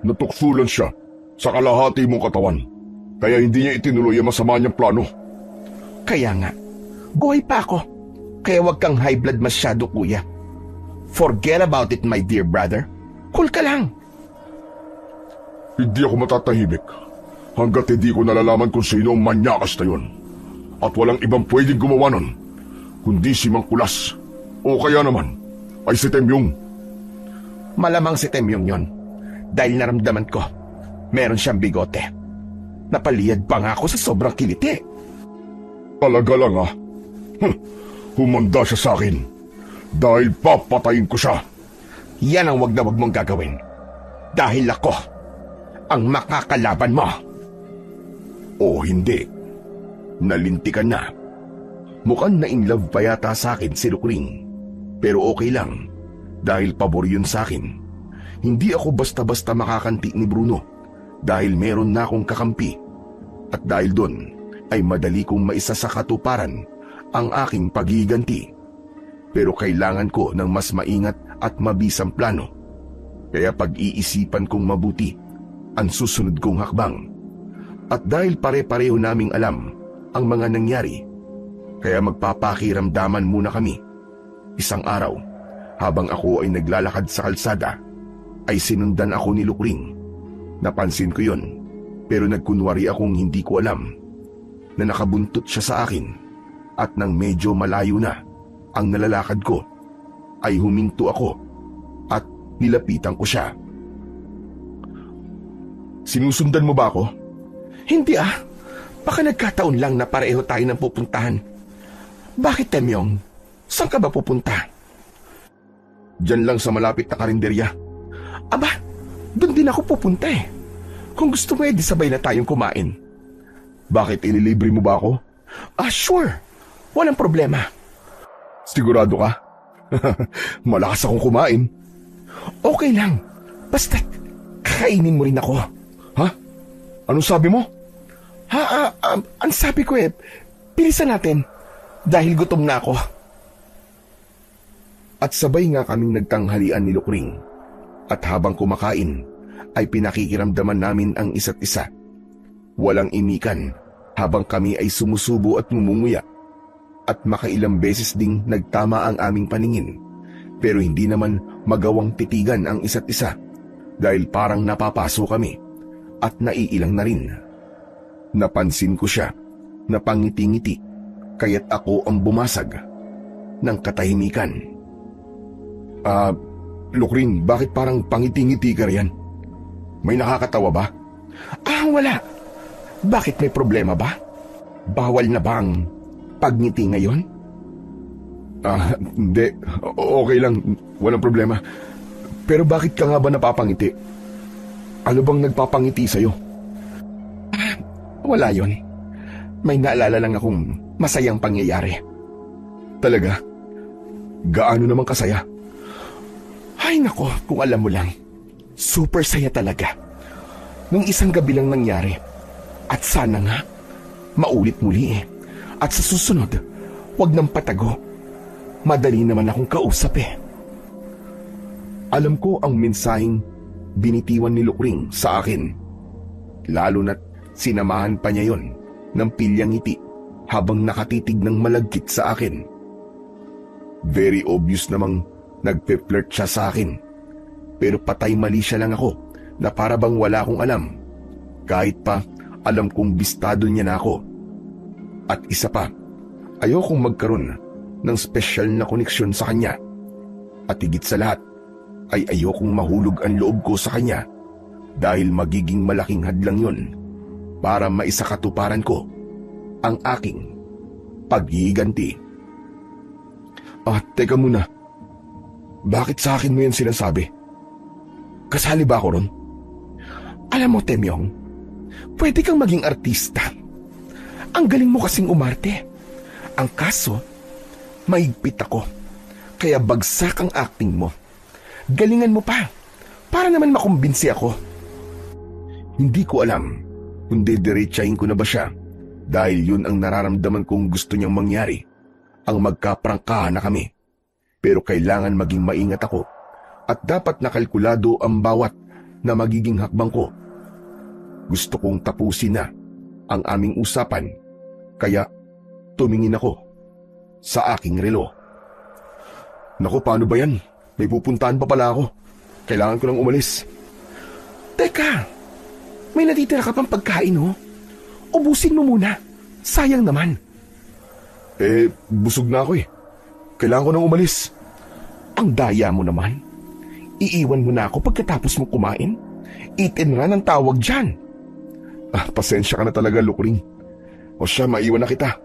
Natuksulan siya sa kalahati mong katawan. Kaya hindi niya itinuloy ang masama niyang plano. Kaya nga, buhay pa ako. Kaya wag kang high blood masyado, kuya. Forget about it, my dear brother. Cool ka lang. Hindi ako matatahimik hanggat hindi ko nalalaman kung sino ang manyakas na yun. At walang ibang pwedeng gumawa nun, kundi si Mang Kulas. O kaya naman, ay si Temyong. Malamang si Temyong yon. Dahil naramdaman ko, meron siyang bigote. Napaliyad pa nga ako sa sobrang kiliti. Talaga lang ha? Humanda siya sa akin. Dahil papatayin ko siya. Yan ang wag na wag mong gagawin. Dahil ako ang makakalaban mo. O hindi. Nalintikan na. Mukhang na-inlove pa yata sa akin si Lukring. Pero okay lang, dahil pabor yun sa akin. Hindi ako basta-basta makakanti ni Bruno, dahil meron na akong kakampi. At dahil doon, ay madali kong maisa sa katuparan ang aking paghiganti. Pero kailangan ko ng mas maingat at mabisang plano. Kaya pag-iisipan kong mabuti ang susunod kong hakbang. At dahil pare-pareho naming alam ang mga nangyari, kaya magpapakiramdaman muna kami. Isang araw, habang ako ay naglalakad sa kalsada, ay sinundan ako ni Lukring. Napansin ko yon, pero nagkunwari akong hindi ko alam na nakabuntot siya sa akin. At nang medyo malayo na ang nalalakad ko, ay huminto ako at nilapitan ko siya. Sinusundan mo ba ako? Hindi Baka nagkataon lang na pareho tayo ng pupuntahan. Bakit, Temyong? Saan ka ba pupunta? Diyan lang sa malapit na karinderya. Aba, doon din ako pupunta eh. Kung gusto mo di sabay na tayong kumain. Bakit, ililibre mo ba ako? Sure. Walang problema. Sigurado ka? Malakas akong kumain. Okay lang. Basta, kakainin mo rin ako. Ha? Anong sabi mo? Ang sabi ko bilisan natin. Dahil gutom na ako. At sabay nga kaming nagtanghalian ni Lukring. At habang kumakain, ay pinakikiramdaman namin ang isa't isa. Walang imikan habang kami ay sumusubo at ngumunguya. At makailang beses ding nagtama ang aming paningin. Pero hindi naman magawang titigan ang isa't isa dahil parang napapaso kami at naiilang na rin. Napansin ko siya na pangiti-ngiti kaya't ako ang bumasag ng katahimikan. Lukring, bakit parang pangiti-ngiti ka riyan? May nakakatawa ba? Wala. Bakit may problema ba? Bawal na ba ang pagngiti ngayon? Hindi. Okay lang. Walang problema. Pero bakit ka nga ba napapangiti? Ano bang nagpapangiti sa'yo? Wala yon. May naalala lang akong masayang pangyayari. Talaga? Gaano naman kasaya? Ay nako, kung alam mo lang. Super saya talaga. Nung isang gabi lang nangyari. At sana nga, maulit muli eh. At sa susunod, wag nang patago. Madali naman akong kausap eh. Alam ko ang mensaheng binitiwan ni Lukring sa akin. Lalo na't sinamahan pa niya yon ng pilyang ngiti habang nakatitig ng malagkit sa akin. Very obvious namang nagpe-flirt siya sa akin. Pero patay mali siya lang ako na para bang wala akong alam. Kahit pa alam kong bistado niya na ako. At isa pa, ayokong magkaroon ng special na koneksyon sa kanya. At higit sa lahat, ay ayokong mahulog ang loob ko sa kanya dahil magiging malaking hadlang yon para maisakatuparan ko ang aking paghihiganti. Teka muna. Bakit sa akin mo yan sinasabi? Kasali ba ako ron? Alam mo, Temyong, pwede kang maging artista. Ang galing mo kasing umarte. Ang kaso, maigpit ako. Kaya bagsak ang acting mo. Galingan mo pa, para naman makumbinsi ako. Hindi ko alam kung didiretsahin ko na ba siya dahil yun ang nararamdaman kong gusto niyang mangyari, ang magkaprangkahan na kami. Pero kailangan maging maingat ako at dapat nakalkulado ang bawat na magiging hakbang ko. Gusto kong tapusin na ang aming usapan, kaya tumingin ako sa aking relo. Naku, paano ba yan? May pupuntahan pa pala ako. Kailangan ko nang umalis. Teka, may natitira ka pang pagkain, oh. Ubusin mo muna. Sayang naman. Busog na ako eh. Kailangan ko nang umalis. Ang daya mo naman. Iiwan mo na ako pagkatapos mo kumain. Eat and run ang tawag dyan. Pasensya ka na talaga, Lukring. O siya, maiwan na kita.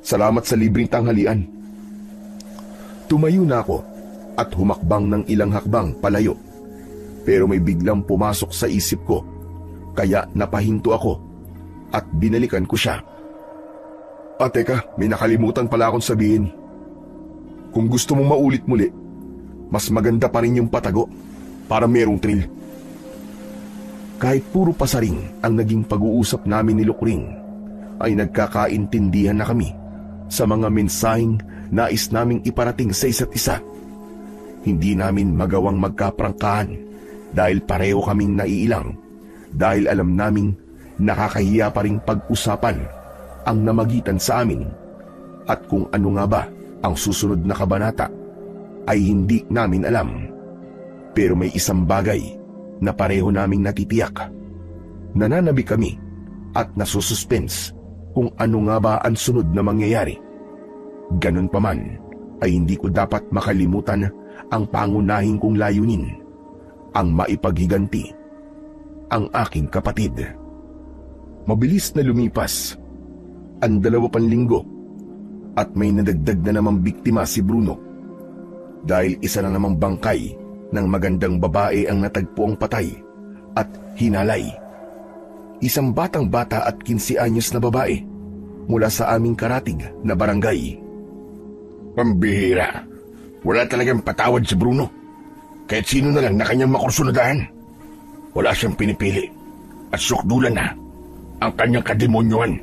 Salamat sa libreng tanghalian. Tumayo na ako at humakbang ng ilang hakbang palayo. Pero may biglang pumasok sa isip ko, kaya napahinto ako at binalikan ko siya. Teka, may nakalimutan pala akong sabihin. Kung gusto mong maulit muli, mas maganda pa rin yung patago para merong thrill. Kahit puro pasaring ang naging pag-uusap namin ni Lukring, ay nagkakaintindihan na kami sa mga mensaheng nais naming iparating sa isa't isa. Hindi namin magawang magkaprangkahan dahil pareho kaming naiilang, dahil alam naming nakakahiya pa ring pag-usapan ang namagitan sa amin, at kung ano nga ba ang susunod na kabanata ay hindi namin alam. Pero may isang bagay na pareho naming natitiyak. Nananabi kami at nasususpense kung ano nga ba ang sunod na mangyayari. Ganun pa man ay hindi ko dapat makalimutan ang pangunahing kong layunin, ang maipaghiganti ang aking kapatid. Mabilis na lumipas ang 2 linggo at may nadagdag na namang biktima si Bruno, dahil isa na namang bangkay ng magandang babae ang natagpuang patay at hinalay. Isang batang-bata at 15 anyos na babae mula sa aming karatig na barangay. Pambihira. Wala talagang patawad si Bruno. Kahit sino na lang na kanyang makursunadahan. Wala siyang pinipili at sukdulan na ang kanyang kademonyohan.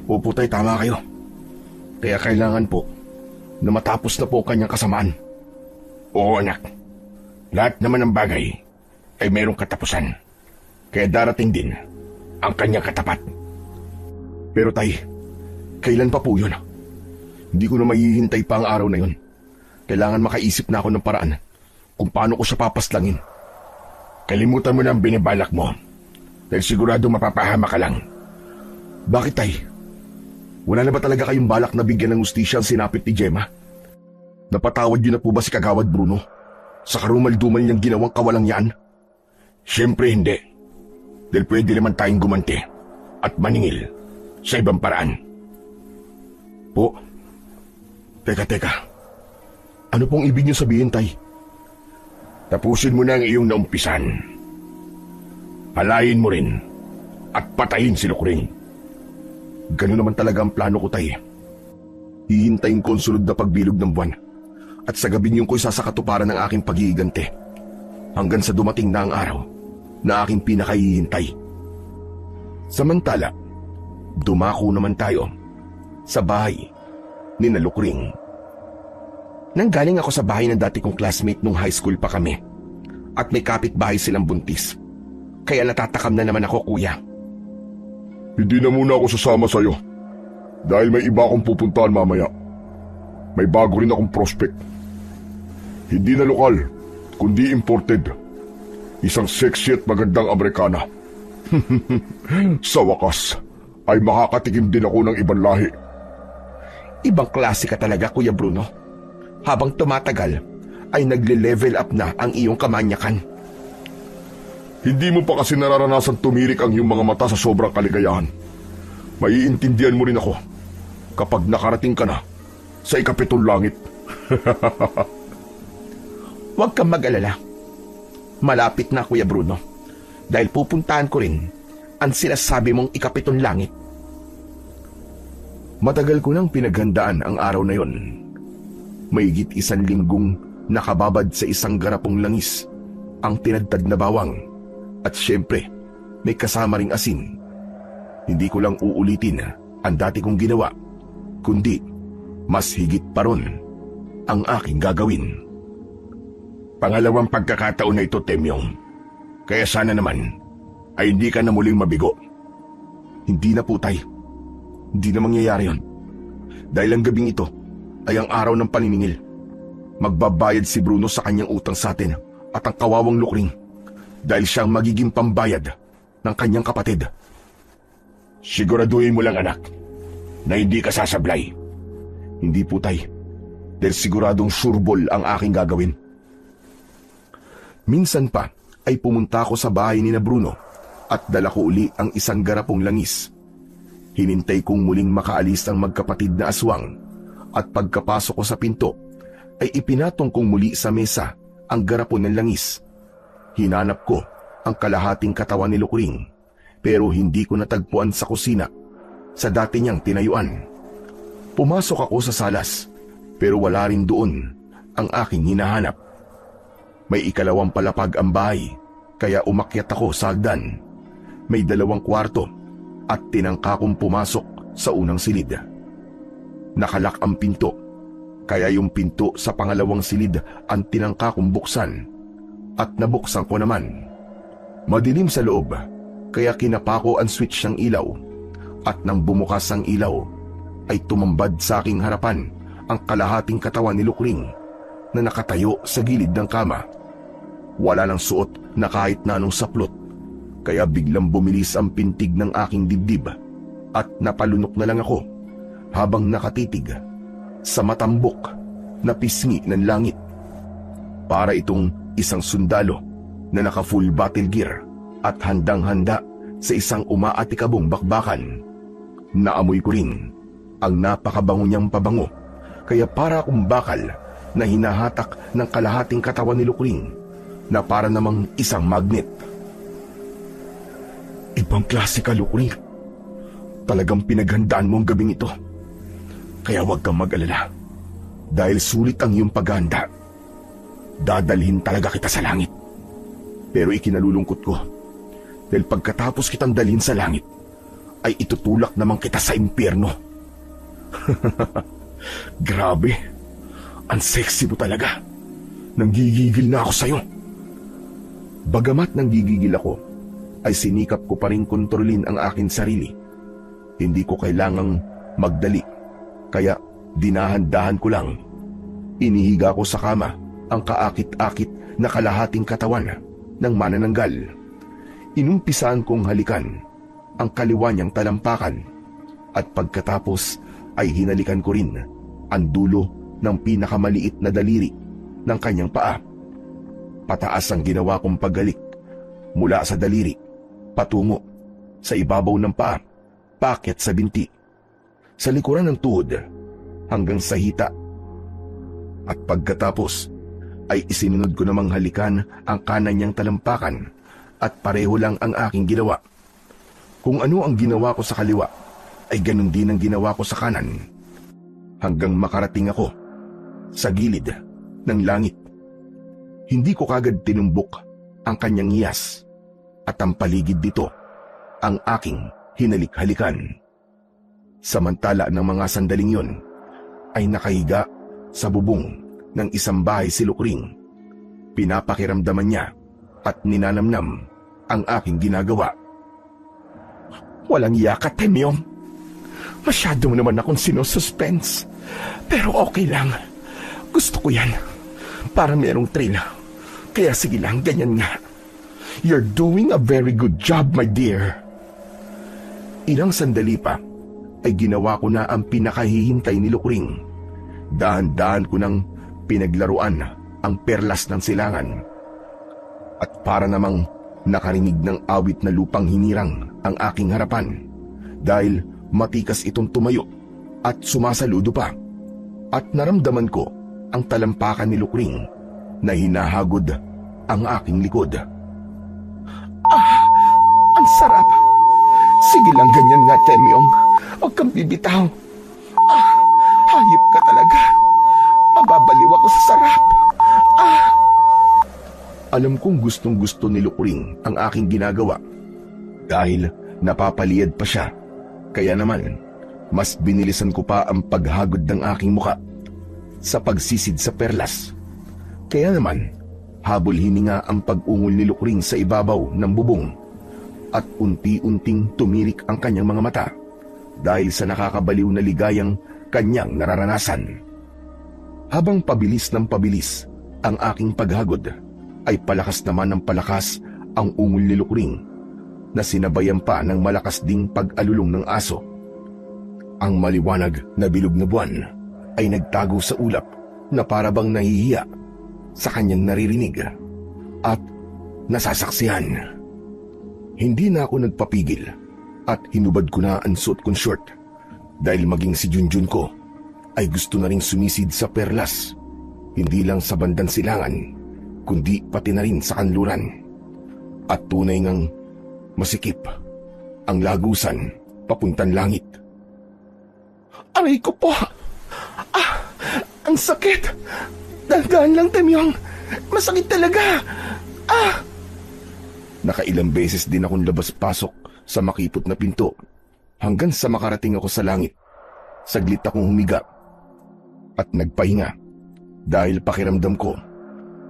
Opo tay, tama kayo. Kaya kailangan po na matapos na po ang kanyang kasamaan. Oo anak, lahat naman ng bagay ay mayroong katapusan. Kaya darating din ang kanyang katapat. Pero tay, kailan pa po yun? Hindi ko na mahihintay pa ang araw na yun. Kailangan makaisip na ako ng paraan kung paano ko siya papaslangin. Kalimutan mo na ang binibalak mo. Dahil sigurado mapapahama ka lang. Bakit tay? Wala na ba talaga kayong balak na bigyan ng hustisya ang sinapit ni Gemma? Napatawad yun na po ba si Kagawad Bruno sa karumal-dumal niyang ginawang kawalang yan? Siyempre hindi. Dahil pwede naman tayong gumanti at maningil sa ibang paraan. Po? Teka. Ano pong ibig niyo sabihin, tay? Tapusin mo na ang iyong naumpisan. Palayin mo rin at patayin si Lukring. Ganun naman talaga ang plano ko, tay. Hihintayin ko ang sunod na pagbilog ng buwan at sa gabi niyong ko'y sasakatuparan ng aking pag-iigante hanggang sa dumating na ang araw na aking pinakahihintay. Samantala, dumako naman tayo sa bahay ni Lukring. Nanggaling ako sa bahay ng dati kong classmate nung high school pa kami at may kapitbahay silang buntis. Kaya natatakam na naman ako, kuya. Hindi na muna ako sasama sa'yo dahil may iba akong pupuntahan mamaya. May bago rin akong prospect. Hindi na lokal, kundi imported. Isang sexy at magandang Amerikana. Sa wakas, ay makakatikim din ako ng ibang lahi. Ibang klase ka talaga, Kuya Bruno. Habang tumatagal, ay nagle-level up na ang iyong kamanyakan. Hindi mo pa kasi nararanasan tumirik ang iyong mga mata sa sobrang kaligayahan. Maiintindihan mo rin ako kapag nakarating ka na sa ikapitong langit. Huwag kang mag-alala. Malapit na, Kuya Bruno. Dahil pupuntahan ko rin ang sinasabi mong ikapitong langit. Matagal ko nang pinaghandaan ang araw na yon. Mahigit 1 linggong nakababad sa isang garapong langis ang tinadtad na bawang. At syempre, may kasama ring asin. Hindi ko lang uulitin ang dati kong ginawa, kundi mas higit pa ron ang aking gagawin. Pangalawang pagkakataon na ito, Temyong. Kaya sana naman ay hindi ka na muling mabigo. Hindi na po, tay. Hindi na mangyayari yon. Dahil ang gabing ito ay ang araw ng paniningil. Magbabayad si Bruno sa kanyang utang sa atin at ang kawawang Lukring dahil siyang magiging pambayad ng kanyang kapatid. Siguraduhin mo lang, anak, na hindi ka sasablay. Hindi po, tay. Dahil siguradong sureball ang aking gagawin. Minsan pa ay pumunta ako sa bahay ni Bruno at dala ko uli ang isang garapong langis. Hinintay kong muling makaalis ang magkapatid na aswang at pagkapasok ko sa pinto ay ipinatong kong muli sa mesa ang garapon ng langis. Hinanap ko ang kalahating katawan ni Lukring pero hindi ko natagpuan sa kusina sa dati niyang tinayuan. Pumasok ako sa salas pero wala rin doon ang aking hinahanap. May 2 palapag ang bahay kaya umakyat ako sa hagdan. May 2 kwarto at tinangka kong pumasok sa unang silid. Nakalak ang pinto, kaya yung pinto sa pangalawang silid ang tinangka kong buksan at nabuksan ko naman. Madilim sa loob, kaya kinapa ko ang switch ng ilaw at nang bumukas ang ilaw ay tumambad sa aking harapan ang kalahating katawan ni Lukring na nakatayo sa gilid ng kama. Wala nang suot na kahit na anong saplot, kaya biglang bumilis ang pintig ng aking dibdib at napalunok na lang ako habang nakatitig sa matambok na pisngi ng langit. Para itong isang sundalo na naka-full battle gear at handang-handa sa isang umaatikabong bakbakan. Naamoy ko rin ang napakabango niyang pabango, kaya para akong bakal na hinahatak ng kalahating katawan ni Lukring na para namang isang magnet. Ibang klase ka, Lukring. Talagang pinaghandaan mo ang gabing ito. Kaya huwag kang mag-alala. Dahil sulit ang iyong paghahanda. Dadalhin talaga kita sa langit. Pero ikinalulungkot ko. Dahil pagkatapos kitang dalhin sa langit, ay itutulak naman kita sa impyerno. Grabe. Ang sexy mo talaga. nanggigigil na ako sa'yo. Bagamat nanggigigil ako, ay sinikap ko pa rin kontrolin ang akin sarili. Hindi ko kailangang magdali, kaya dinahan-dahan ko lang. Inihiga ko sa kama ang kaakit-akit na kalahating katawan ng manananggal. Inumpisaan kong halikan ang kaliwa niyang talampakan at pagkatapos ay hinalikan ko rin ang dulo ng pinakamaliit na daliri ng kanyang paa. Pataas ang ginawa kong paggalik mula sa daliri patungo sa ibabaw ng paa, paakyat sa binti, sa likuran ng tuhod hanggang sa hita. At pagkatapos ay isinunod ko namang halikan ang kanan niyang talampakan at pareho lang ang aking ginawa. Kung ano ang ginawa ko sa kaliwa ay ganun din ang ginawa ko sa kanan hanggang makarating ako sa gilid ng langit. Hindi ko kagad tinumbok ang kanyang hiyas at ang paligid dito ang aking hinalik-halikan. Samantala ng mga sandaling yon ay nakahiga sa bubong ng isang bahay si Lukring. Pinapakiramdaman niya at ninanamnam ang aking ginagawa. Walang iya ka, Temyong. Masyado mo naman akong sinususpense. Pero okay lang. Gusto ko yan. Para merong thrill. Kaya sige lang, ganyan nga. You're doing a very good job, my dear. Ilang sandali pa ay ginawa ko na ang pinakahihintay ni Lukring. Dahan-dahan ko nang pinaglaruan ang perlas ng silangan. At para namang nakarinig ng awit na lupang hinirang ang aking harapan dahil matikas itong tumayo at sumasaludo pa. At naramdaman ko ang talampakan ni Lukring na hinahagod ang aking likod. Ang sarap! Sige lang, ganyan nga, Temyong. Huwag kang bibitaw. Hayop ka talaga. Mababaliw ako sa sarap. Alam kong gustong-gusto ni Lukring ang aking ginagawa dahil napapaliyad pa siya. Kaya naman, mas binilisan ko pa ang paghagod ng aking muka sa pagsisid sa perlas. Kaya naman, habol hininga ang pag-ungol ni Lukring sa ibabaw ng bubong at unti-unting tumirik ang kanyang mga mata dahil sa nakakabaliw na ligayang kanyang nararanasan. Habang pabilis ng pabilis ang aking paghagod, ay palakas naman ng palakas ang ungol ni Lukring na sinabayan pa ng malakas ding pag-alulong ng aso. Ang maliwanag na bilog na buwan ay nagtago sa ulap na parabang nahihiya sa kanyang naririnig at nasasaksihan. Hindi na ako nagpapigil at hinubad ko na ang suot kong short dahil maging si Junjun ko ay gusto na ring sumisid sa perlas, hindi lang sa bandang silangan kundi pati na rin sa kanluran. At tunay ngang masikip ang lagusan papuntang langit. Aray ko po! Ang sakit! Dahan-dahan lang, Temyong! Masakit talaga! Nakailang beses din akong labas-pasok sa makipot na pinto hanggang sa makarating ako sa langit. Saglit akong humiga at nagpahinga dahil pakiramdam ko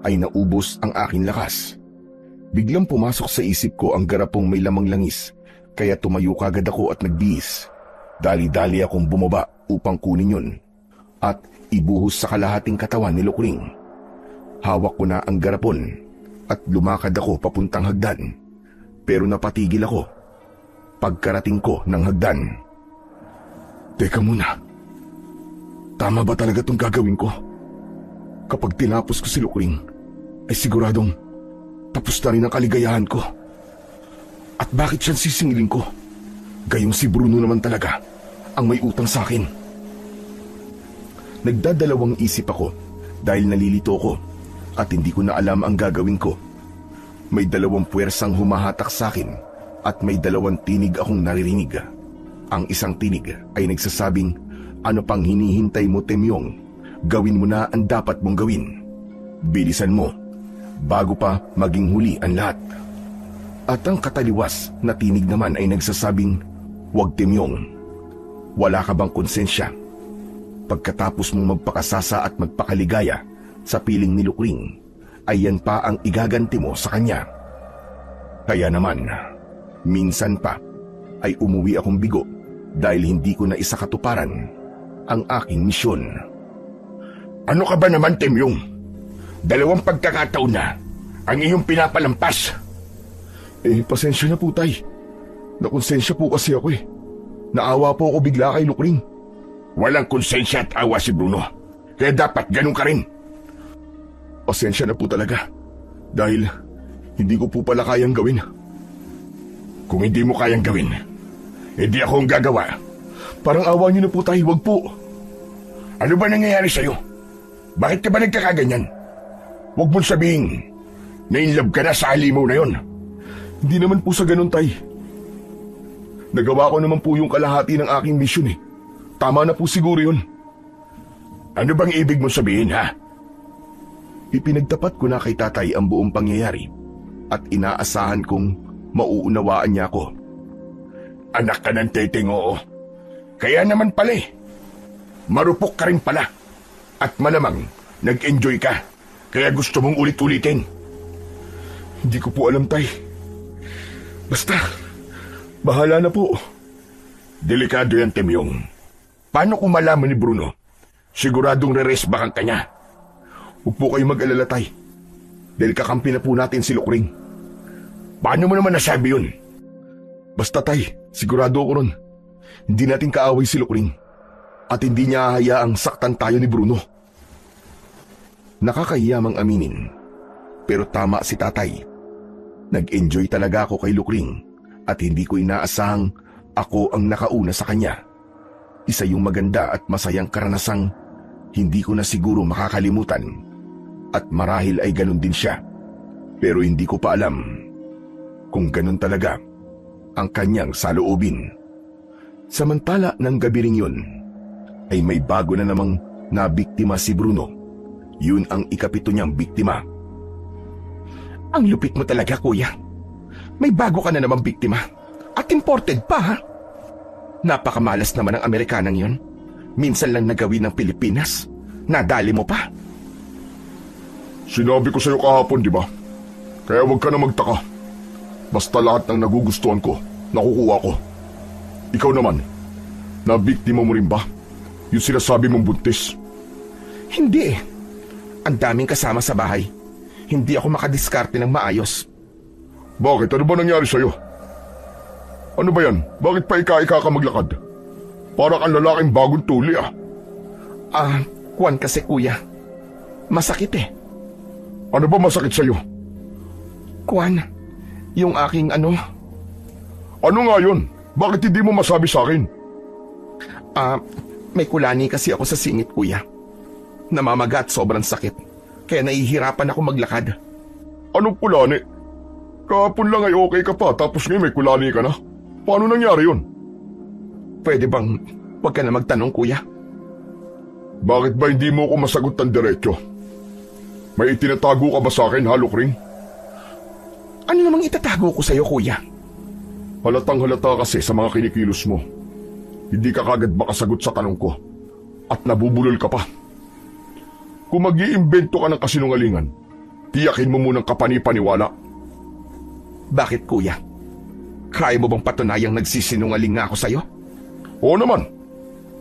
ay naubos ang aking lakas. Biglang pumasok sa isip ko ang garapong may lamang langis, kaya tumayo kagad ako at nagbihis. Dali-dali akong bumaba upang kunin yun at ibuhos sa kalahating katawan ni Lukring. Hawak ko na ang garapon at lumakad ako papuntang hagdan, pero napatigil ako pagkarating ko ng hagdan. Teka muna, tama ba talaga itong gagawin ko? Kapag tinapos ko si Lukring, ay siguradong tapos na rin ang kaligayahan ko. At bakit siyang sisingilin ko? Gayong si Bruno naman talaga ang may utang sa akin. Nagdadalawang isip ako dahil nalilito ko at hindi ko na alam ang gagawin ko. May dalawang puwersang humahatak sa akin at may dalawang tinig akong naririnig. Ang isang tinig ay nagsasabing, "Ano pang hinihintay mo, Temyong? Gawin mo na ang dapat mong gawin. Bilisan mo, bago pa maging huli ang lahat." At ang kataliwas na tinig naman ay nagsasabing, "Huwag, Temyong. Wala ka bang konsensya? Pagkatapos mong magpakasasa at magpakaligaya, sa piling ni Lukring ay yan pa ang igaganti mo sa kanya. Kaya naman, minsan pa ay umuwi akong bigo dahil hindi ko na isakatuparan ang aking misyon. Ano ka ba naman, Temyong? 2 pagkakataon na ang iyong pinapalampas. Pasensya na po, Tay. Nakonsensya po kasi ako eh. Naawa po ako bigla kay Lukring. Walang konsensya at awa si Bruno. Kaya dapat ganun ka rin. Pasensya na po talaga. Dahil hindi ko po pala kayang gawin. Kung hindi mo kayang gawin, hindi ako ang gagawa. Parang awa niyo na po, Tay. Wag po. Ano ba nangyayari sa'yo? Bakit ka ba nagkakaganyan? Huwag mong sabihin na in love ka na sa halimaw na yon. Hindi naman po sa ganun, Tay. Nagawa ko naman po yung kalahati ng aking misyon eh. Tama na po siguro yun. Ano bang ibig mong sabihin, ha? Ipinagtapat ko na kay tatay ang buong pangyayari at inaasahan kong mauunawaan niya ako. Anak ka ng teteng, oo. Kaya naman pala eh. Marupok ka rin pala. At malamang nag-enjoy ka. Kaya gusto mong ulit-ulitin. Hindi ko po alam, Tay. Basta, bahala na po. Delikado yan, Temyong. Paano kung malaman ni Bruno? Siguradong re-resbakan ka niya. Huwag po kayo mag-alala, Tay. Dahil kakampi na po natin si Lukring. Paano mo naman nasabi yun? Basta, Tay, sigurado ako ron. Hindi natin kaaway si Lukring. At hindi niya hayaang saktan tayo ni Bruno. Nakakahiyamang aminin. Pero tama si tatay. Nag-enjoy talaga ako kay Lukring at hindi ko inaasahang ako ang nakauna sa kanya. Isa yung maganda at masayang karanasang hindi ko na siguro makakalimutan. At marahil ay ganun din siya. Pero hindi ko pa alam kung ganun talaga ang kanyang saloobin. Samantala ng gabi ring yun, ay may bago na namang nabiktima si Bruno. Yun ang ika-7 niyang biktima. Ang lupit mo talaga, kuya. May bago ka na namang biktima. At imported pa, ha? Napakamalas naman ang Amerikanang yun. Minsan lang nagawin ng Pilipinas. Nadali mo pa. Sinabi ko sa'yo kahapon, di ba? Kaya huwag ka na magtaka. Basta lahat ng nagugustuhan ko, nakukuha ko. Ikaw naman, nabiktima mo rin ba? Yung sinasabi mong buntis. Hindi eh. Ang daming kasama sa bahay. Hindi ako makadiskarte ng maayos. Bakit? Ano ba nangyari sa'yo? Ano ba yan? Bakit pa ika-ika ka maglakad? Para kang lalaking bagong tuli, ah. Kuwan kasi, kuya. Masakit eh. Ano ba masakit sa'yo? Kuwan, yung aking ano... Ano nga yun? Bakit hindi mo masabi sa akin? May kulani kasi ako sa singit, kuya. Namamaga at sobrang sakit. Kaya nahihirapan ako maglakad. Anong kulani? Kahapon lang ay okay ka pa, tapos ngayon may kulani ka na. Paano nangyari yun? Pwede bang wag ka na magtanong, kuya? Bakit ba hindi mo ako masagot ng diretso? May itinatago ka ba sa akin, ha, Lukring? Ano namang itatago ko sa'yo, kuya? Halatang halata kasi sa mga kinikilos mo. Hindi ka kagad makasagot sa tanong ko. At nabubulol ka pa. Kung mag-iimbento ka ng kasinungalingan, tiyakin mo munang kapani-paniwala. Bakit, kuya? Kaya mo bang patunayang nagsisinungaling nga ako sa'yo? Oo naman.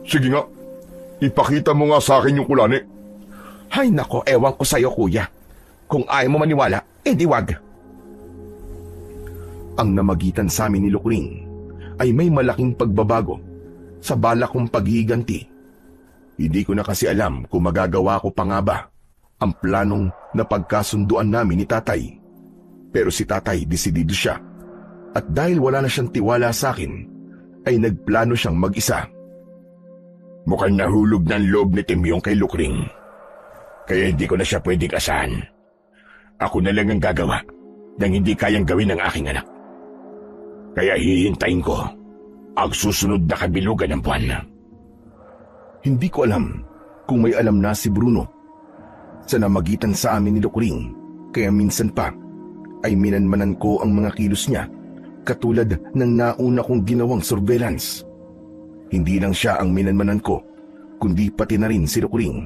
Sige nga, ipakita mo nga sa akin yung kulani. Hay nako, ewan ko sa'yo, kuya. Kung ayaw mo maniwala, edi wag. Ang namagitan sa amin ni Lukring ay may malaking pagbabago sa balak kong paghiganti. Hindi ko na kasi alam kung magagawa ko pa nga ba ang planong na pagkasunduan namin ni tatay. Pero si tatay desidido siya. At dahil wala na siyang tiwala sa akin, ay nagplano siyang mag-isa. Mukhang nahulog ng loob ni Temyong kay Lukring. Kaya hindi ko na siya pwedeng asahan. Ako na lang ang gagawa ng hindi kayang gawin ng aking anak. Kaya hihintayin ko ang susunod na kabilugan ng buwan. Hindi ko alam kung may alam na si Bruno sa namagitan sa amin ni Lukring, kaya minsan pa ay minanmanan ko ang mga kilos niya katulad ng nauna kong ginawang surveillance. Hindi lang siya ang minanmanan ko, kundi pati na rin si Lukring.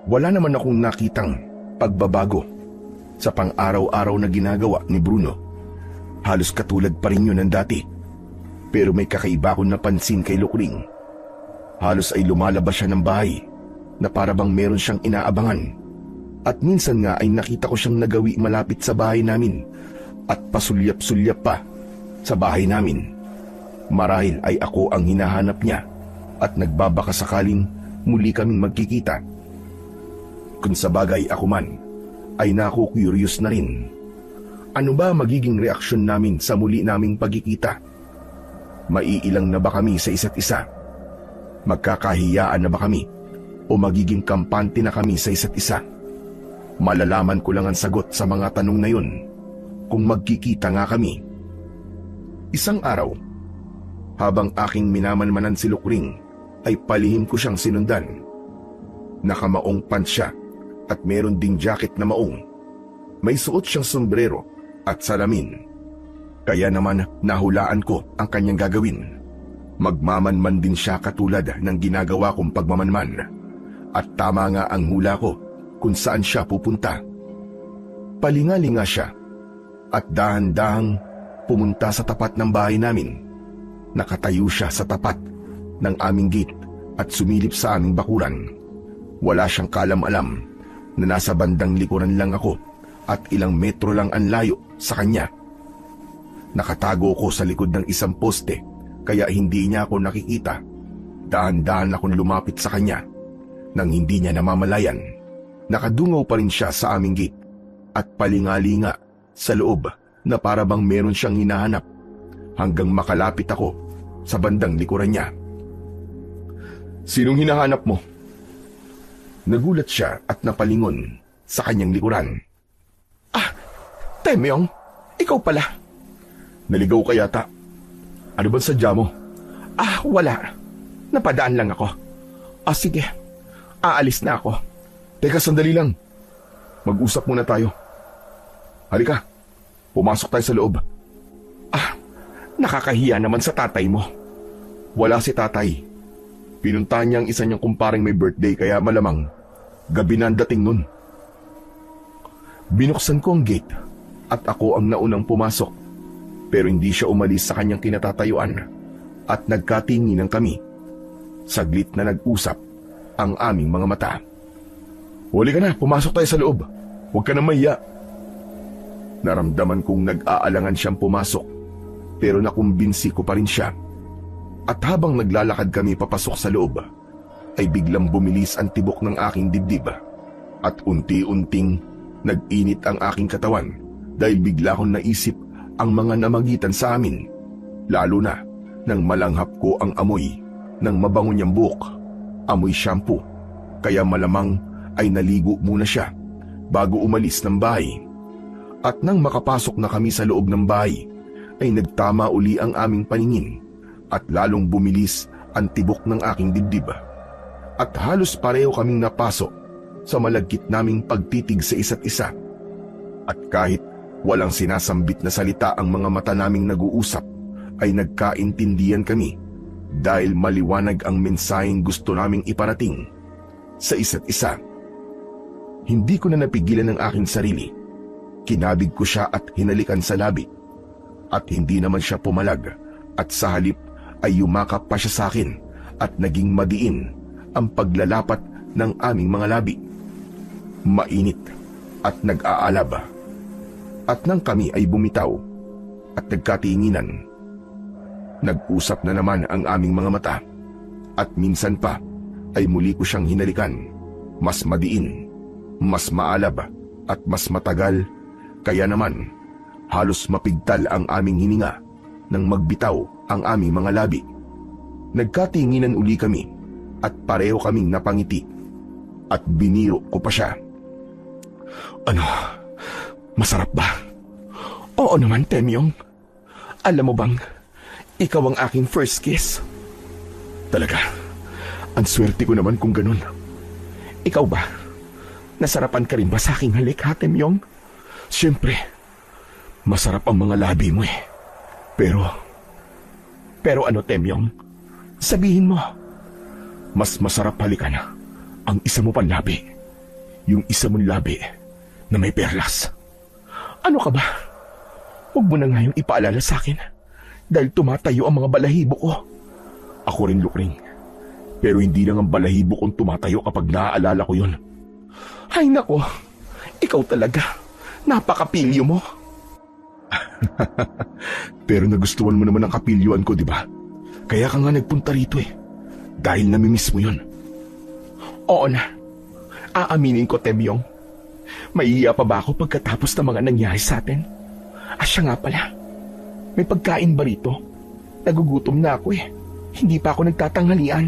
Wala naman akong nakitang pagbabago sa pang-araw-araw na ginagawa ni Bruno. Halos katulad pa rin yun ng dati. Pero may kakaiba akong napansin kay Lukring. Halos ay lumalabas siya ng bahay na para bang meron siyang inaabangan. At minsan nga ay nakita ko siyang nagawi malapit sa bahay namin at pasulyap-sulyap pa sa bahay namin. Marahil ay ako ang hinahanap niya at nagbabaka sakaling muli kaming magkikita. Kung sa bagay ako man, ay naku-curious na rin. Ano ba magiging reaksyon namin sa muli naming pagkikita? Maiilang na ba kami sa isa't isa? Magkakahiyaan na ba kami? O magiging kampante na kami sa isa't isa? Malalaman ko lang ang sagot sa mga tanong na yun kung magkikita nga kami. Isang araw, habang aking minamanmanan si Lukring, ay palihim ko siyang sinundan. Nakamaong pants siya at meron ding jacket na maong. May suot siyang sombrero at salamin. Kaya naman nahulaan ko ang kanyang gagawin. Magmamanman din siya katulad ng ginagawa kong pagmamanman. At tama nga ang hula ko kung saan siya pupunta. Palingalinga siya at dahan-dahang pumunta sa tapat ng bahay namin. Nakatayo siya sa tapat ng aming gate at sumilip sa aming bakuran. Wala siyang kalam-alam na nasa bandang likuran lang ako at ilang metro lang ang layo sa kanya. Nakatago ko sa likod ng isang poste kaya hindi niya ako nakikita. Dahan-dahan akong lumapit sa kanya. Nang hindi niya namamalayan, nakadungaw pa rin siya sa aming gate at palingalinga sa loob na para bang meron siyang hinahanap hanggang makalapit ako sa bandang likuran niya. "Sinong hinahanap mo?" Nagulat siya at napalingon sa kanyang likuran. Temyong, ikaw pala. "Naligaw ka yata. Ano ba sadya mo?" Wala. Napadaan lang ako. Sige. Aalis na ako. "Teka, sandali lang. Mag-usap muna tayo. Halika, pumasok tayo sa loob." Nakakahiya naman sa tatay mo. "Wala si tatay. Pinuntahan niya ang isa niyang kumparing may birthday kaya malamang gabi na ang dating nun." Binuksan ko ang gate at ako ang naunang pumasok. Pero hindi siya umalis sa kanyang kinatatayuan at nagkatinginan kami. Saglit na nag-usap ang aming mga mata. "Huli ka na, pumasok tayo sa loob. Huwag ka na mahiya." Naramdaman kong nag-aalangan siyang pumasok pero nakumbinsi ko pa rin siya. At habang naglalakad kami papasok sa loob, ay biglang bumilis ang tibok ng aking dibdib at unti-unting nag-init ang aking katawan dahil bigla akong naisip ang mga namagitan sa amin, lalo na nang malanghap ko ang amoy ng mabango niyang buhok, amoy shampoo, kaya malamang ay naligo muna siya bago umalis ng bahay. At nang makapasok na kami sa loob ng bahay, ay nagtama uli ang aming paningin at lalong bumilis ang tibok ng aking dibdib. At halos pareho kaming napasok sa malagkit naming pagtitig sa isa't isa. At kahit walang sinasambit na salita ang mga mata naming nag-uusap, ay nagkaintindihan kami dahil maliwanag ang mensaheng gusto naming iparating sa isa't isa. Hindi ko na napigilan ang aking sarili. Kinabig ko siya at hinalikan sa labi. At hindi naman siya pumalag at sa halip ay yumakap pa siya sa akin at naging madiin ang paglalapat ng aming mga labi. Mainit at nag-aalab. At nang kami ay bumitaw at nagkatinginan, nag-usap na naman ang aming mga mata at minsan pa ay muli ko siyang hinalikan. Mas madiin, mas maalab at mas matagal, kaya naman halos mapigtal ang aming hininga nang magbitaw ang aming mga labi. Nagkatinginan uli kami at pareho kaming napangiti at biniro ko pa siya. "Ano? Masarap ba?" "Oo naman, Temyong. Alam mo bang, ikaw ang aking first kiss." "Talaga? Ang swerte ko naman kung ganun." "Ikaw ba? Nasarapan ka rin ba sa aking halik, ha, Temyong?" "Siyempre, masarap ang mga labi mo eh. Pero ano, Temyong? Sabihin mo." Mas masarap halikan ang isa mo pang labi." Yung isa mong labi na may perlas. Ano ka ba? Huwag mo na nga yung ipaalala sa akin dahil tumatayo ang mga balahibo ko. Ako rin, Lukring. Pero hindi lang ang balahibo kong tumatayo kapag naaalala ko yun. Ay nako, ikaw talaga. Napakapilyo mo. Pero nagustuhan mo naman ang kapilyuan ko, di ba? Kaya ka nga nagpunta rito eh. Dahil namimiss mo yun. Oo na. Aaminin ko, Temyong. Maiiya pa ba ako pagkatapos ng mga nangyari sa atin? Siya nga pala. May pagkain ba rito? Nagugutom na ako eh. Hindi pa ako nagtatanghalian.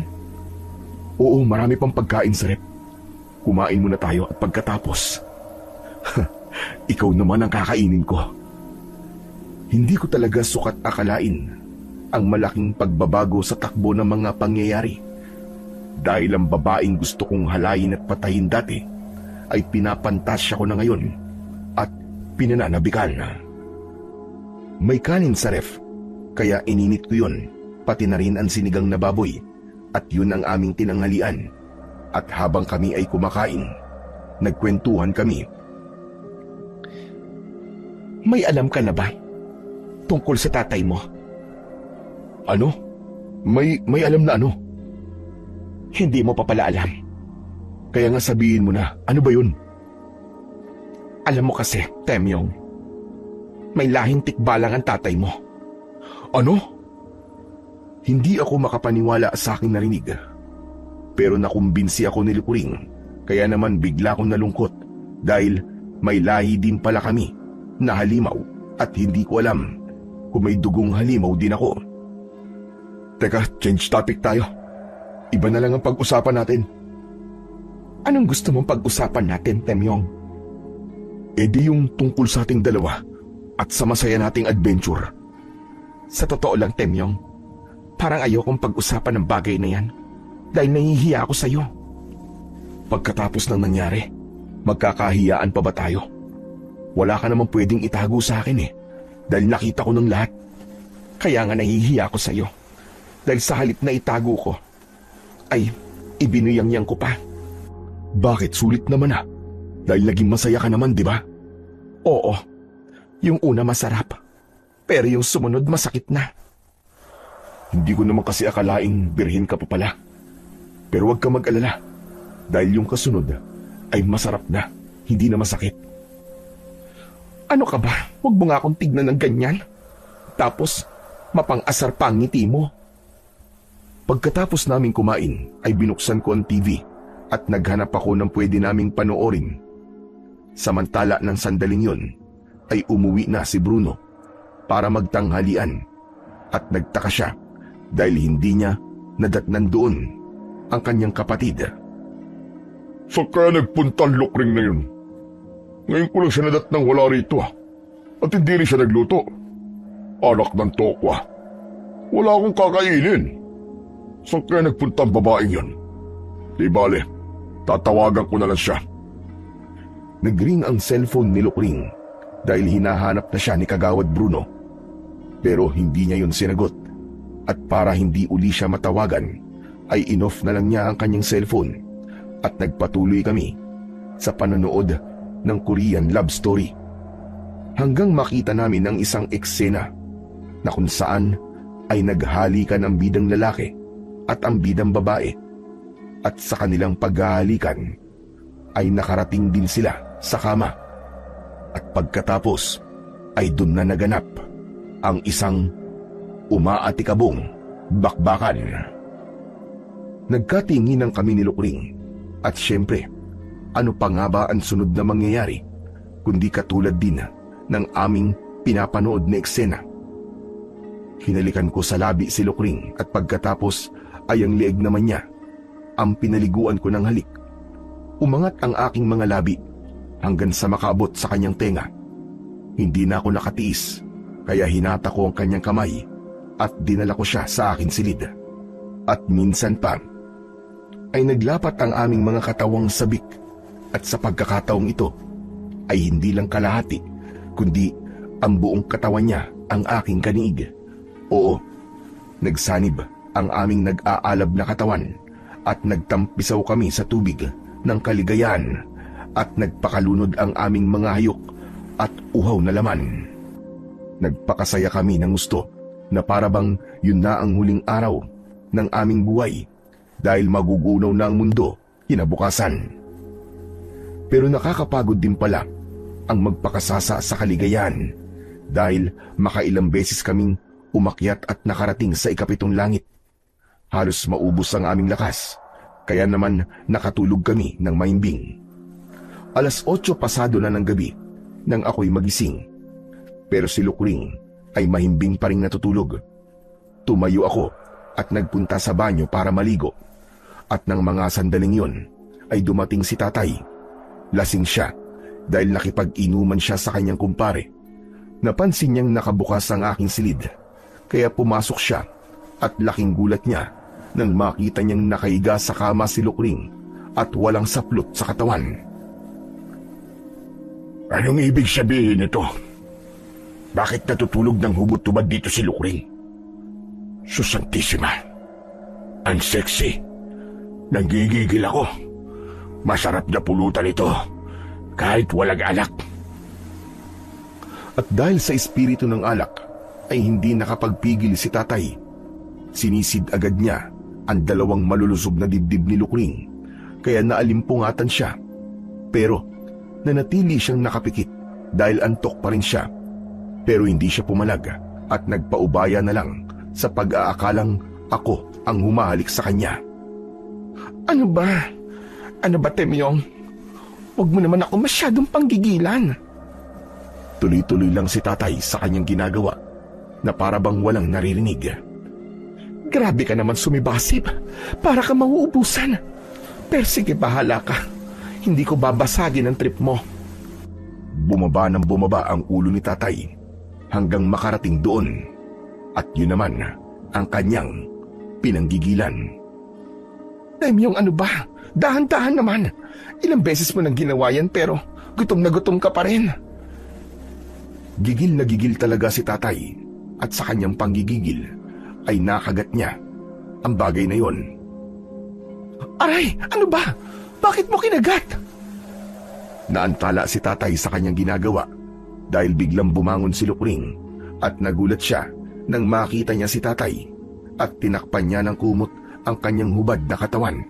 Oo, marami pang pagkain sa rep. Kumain muna tayo at pagkatapos, ikaw naman ang kakainin ko. Hindi ko talaga sukat akalain ang malaking pagbabago sa takbo ng mga pangyayari. Dahil ang babaeng gusto kong halayin at patayin dati ay pinapantasya ko na ngayon at pinananabikan na. May kanin sa ref, kaya ininit ko yun, pati na rin ang sinigang na baboy, at yun ang aming tinanghalian. At habang kami ay kumakain, nagkwentuhan kami. May alam ka na ba tungkol sa tatay mo? Ano? May alam na ano? Hindi mo pa pala alam. Kaya nga sabihin mo na, ano ba yun? Alam mo kasi, Temyong, may lahing tikbalang ang tatay mo. Ano? Hindi ako makapaniwala sa aking narinig. Pero nakumbinsi ako ni Lukring, kaya naman bigla akong nalungkot dahil may lahi din pala kami na halimaw at hindi ko alam kung may dugong halimaw din ako. Teka, change topic tayo. Iba na lang ang pag-usapan natin. Anong gusto mong pag-usapan natin, Temyong? E di yung tungkol sa ating dalawa at sa masaya nating adventure. Sa totoo lang, Temyong, parang ayokong pag-usapan ng bagay na yan dahil nahihiya ako sa'yo. Pagkatapos ng nangyari, magkakahiyaan pa ba tayo? Wala ka naman pwedeng itago sa akin eh dahil nakita ko ng lahat. Kaya nga nahihiya ako sa'yo dahil sa halip na itago ko ay ibinuyang-yang ko pa. Bakit? Sulit naman ah. Dahil naging masaya ka naman, di ba? Oo. Yung una masarap. Pero yung sumunod masakit na. Hindi ko naman kasi akalaing birhin ka pa pala. Pero huwag ka mag-alala. Dahil yung kasunod ay masarap na, hindi na masakit. Ano ka ba? Huwag mo nga akong tignan ng ganyan. Tapos, mapang-asar pa ang ngiti mo. Pagkatapos naming kumain, ay binuksan ko ang TV at naghanap ako ng pwede naming panoorin. Samantala ng sandaling yon, ay umuwi na si Bruno para magtanghalian at nagtaka siya dahil hindi niya nadatnan doon ang kanyang kapatid. Saan kaya nagpunta ang Lukring na yun? Ngayon ko lang siya nadatnang wala rito at hindi rin siya nagluto. Anak ng tokwa. Wala akong kakainin. Saan kaya nagpunta ang babaeng yun? Di bale, tatawagan ko na lang siya. Nagring ang cellphone ni Lukring dahil hinahanap na siya ni Kagawad Bruno. Pero hindi niya yun sinagot at para hindi uli siya matawagan ay in-off na lang niya ang kanyang cellphone at nagpatuloy kami sa panonood ng Korean love story. Hanggang makita namin ang isang eksena na kung saan ay naghalikan ang bidang lalaki at ang bidang babae at sa kanilang paghahalikan ay nakarating din sila sa kama at pagkatapos ay dun na naganap ang isang umaatikabong bakbakan. Nagkatinginan kami ni Lukring at syempre, ano pa nga ba ang sunod na mangyayari kundi katulad din ng aming pinapanood na eksena. Hinalikan ko sa labi si Lukring at pagkatapos ay ang leeg naman niya ang pinaliguan ko ng halik. Umangat ang aking mga labi hanggang sa makaabot sa kanyang tenga. Hindi na ako nakatiis kaya hinata ko ang kanyang kamay at dinala ko siya sa aking silid. At minsan pa ay naglapat ang aming mga katawang sabik at sa pagkakataong ito ay hindi lang kalahati kundi ang buong katawan niya ang aking kaniig. Oo, nagsanib ang aming nag-aalab na katawan at nagtampisaw kami sa tubig ng kaligayahan at nagpakalunod ang aming mga hayok at uhaw na laman. Nagpakasaya kami ng gusto na parabang yun na ang huling araw ng aming buhay dahil magugunaw na ang mundo kinabukasan. Pero nakakapagod din pala ang magpakasasa sa kaligayahan dahil makailang beses kaming umakyat at nakarating sa ikapitong langit. Halos maubos ang aming lakas, kaya naman nakatulog kami ng mahimbing. 8:00 pasado na ng gabi nang ako'y magising. Pero si Lukring ay mahimbing pa rin natutulog. Tumayo ako at nagpunta sa banyo para maligo. At nang mga sandaling yon ay dumating si tatay. Lasing siya dahil nakipag-inuman siya sa kanyang kumpare. Napansin niyang nakabukas ang aking silid, kaya pumasok siya at laking gulat niya nang makita niyang nakaiga sa kama si Lukring at walang saplot sa katawan. Anong ibig sabihin nito? Bakit natutulog ng hubot-tubad dito si Lukring? Susantissima. Ang sexy. Nanggigigil ako. Masarap na pulutan ito. Kahit walang alak. At dahil sa espiritu ng alak, ay hindi nakapagpigil si tatay. Sinisid agad niya ang 2 malulusob na dibdib ni Lukring, kaya naalimpungatan siya. Pero nanatili siyang nakapikit dahil antok pa rin siya. Pero hindi siya pumalag at nagpaubaya na lang sa pag-aakalang ako ang humahalik sa kanya. Ano ba? Ano ba, Temyong? Huwag mo naman ako masyadong panggigilan. Tuloy-tuloy lang si tatay sa kanyang ginagawa na parabang walang naririnig. Grabe ka naman sumibasip. Para ka mauubusan. Pero sige, bahala ka. Hindi ko babasagin ang trip mo. Bumaba ng bumaba ang ulo ni tatay hanggang makarating doon. At yun naman ang kanyang pinanggigilan. Temyong, ano ba? Dahan-dahan naman. Ilang beses mo nang ginawa yan pero gutom na gutom ka pa rin. Gigil na gigil talaga si tatay at sa kanyang panggigigil ay nakagat niya ang bagay na yon. Aray, ano ba? Bakit mo kinagat? Naantala si tatay sa kanyang ginagawa dahil biglang bumangon si Lukring at nagulat siya nang makita niya si tatay at tinakpan niya ng kumot ang kanyang hubad na katawan.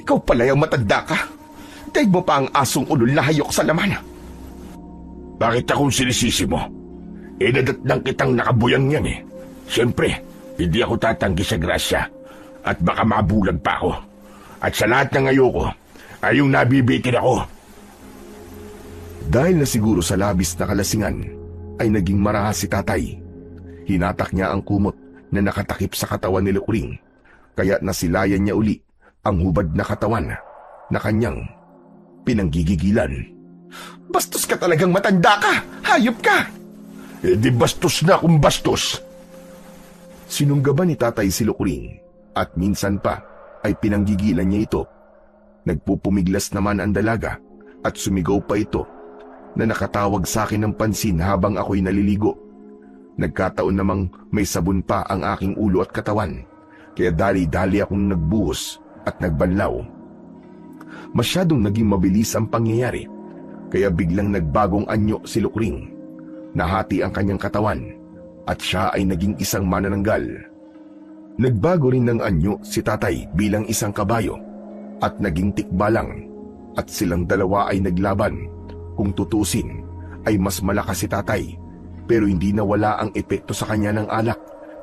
Ikaw pala yung matanda ka. Daig mo pa ang asong ulol na hayok sa laman. Bakit akong sinisisi mo? Dadatnang kitang nakabuyang yan eh. Siyempre, hindi ako tatanggi sa grasya at baka mabulag pa ako. At sa lahat ng ayoko, ay yung nabibitin ako. Dahil na siguro sa labis na kalasingan, ay naging marahas si tatay. Hinatak niya ang kumot na nakatakip sa katawan ni Lukring, kaya nasilayan niya uli ang hubad na katawan na kanyang pinanggigigilan. Bastos ka talagang matanda ka! Hayop ka! Di bastos na kung bastos. Sinunggaban ni tatay si Lukring at minsan pa ay pinanggigilan niya ito. Nagpupumiglas naman ang dalaga at sumigaw pa ito na nakatawag sa akin ng pansin habang ako'y naliligo. Nagkataon namang may sabon pa ang aking ulo at katawan, kaya dali-dali akong nagbuhos at nagbanlaw. Masyadong naging mabilis ang pangyayari, kaya biglang nagbagong anyo si Lukring. Nahati ang kanyang katawan at siya ay naging isang manananggal. Nagbago rin ng anyo si tatay bilang isang kabayo at naging tikbalang, at silang dalawa ay naglaban. Kung tutusin ay mas malakas si tatay, pero hindi nawala ang epekto sa kanya ng alak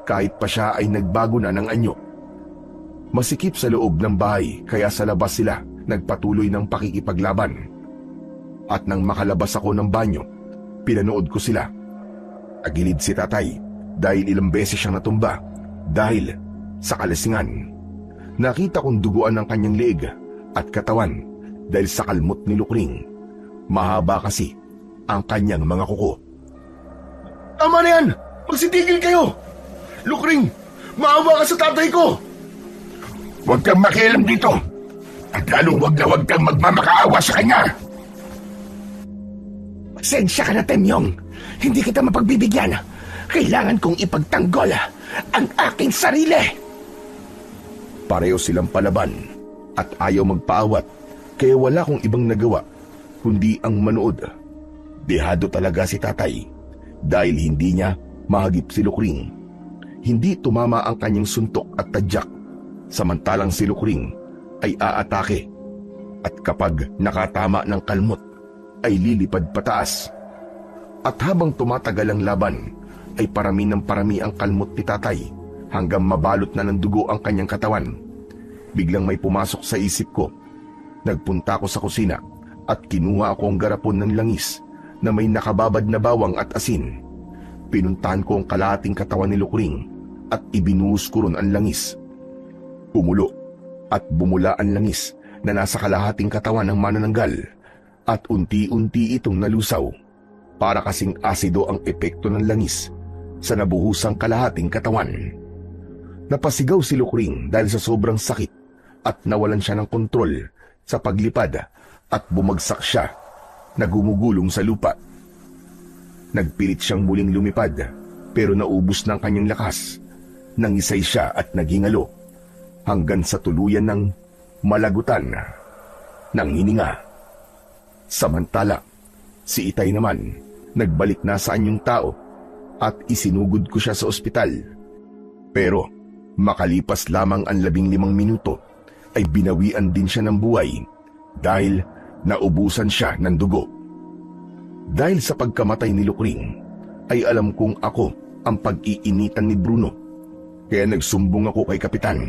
kahit pa siya ay nagbago na ng anyo. Masikip sa loob ng bahay kaya sa labas sila nagpatuloy ng pakikipaglaban. At nang makalabas ako ng banyo, pinanood ko sila. Agilid si tatay dahil ilang beses siyang natumba dahil sa kalasingan. Nakita kong duguan ang kanyang leeg at katawan dahil sa kalmot ni Lukring. Mahaba kasi ang kanyang mga kuko. Tama na yan! Magsitigil kayo! Lukring, maawa ka sa tatay ko! Huwag kang makialam dito! At lalong huwag kang magmamakaawa sa kanya! Pasensya ka na, Temyong. Hindi kita mapagbibigyan. Kailangan kong ipagtanggol ang aking sarili. Pareho silang palaban at ayaw magpaawat Kaya wala akong ibang nagawa kundi ang manood. Dehado talaga si tatay dahil hindi niya mahagip si Lukring. Hindi tumama ang kanyang suntok at tadyak, samantalang si Lukring ay aatake. At kapag nakatama ng kalmot, ay lilipad pataas. At habang tumatagal ang laban, ay parami ng parami ang kalmot ni tatay hanggang mabalot na ng dugo ang kanyang katawan. Biglang may pumasok sa isip ko. Nagpunta ako sa kusina at kinuha ako ang garapon ng langis na may nakababad na bawang at asin. Pinuntahan ko ang kalahating katawan ni Lukring at ibinuhos ko ron ang langis. Pumulo at bumula ang langis na nasa kalahating katawan ng manananggal at unti-unti itong nalusaw. Para kasing asido ang epekto ng langis sa nabuhusang kalahating katawan. Napasigaw si Lukring dahil sa sobrang sakit at nawalan siya ng kontrol sa paglipad at bumagsak siya na gumugulong sa lupa. Nagpilit siyang muling lumipad pero naubos ng kanyang lakas. Nangisay siya at naghingalo hanggang sa tuluyan ng malagutan ng hininga. Samantala, si Itay naman nagbalik na sa anyong tao at isinugod ko siya sa ospital. Pero makalipas lamang ang 15 minuto ay binawian din siya ng buhay dahil naubusan siya ng dugo. Dahil sa pagkamatay ni Lukring ay alam kong ako ang pag-iinitan ni Bruno, kaya nagsumbong ako kay Kapitan.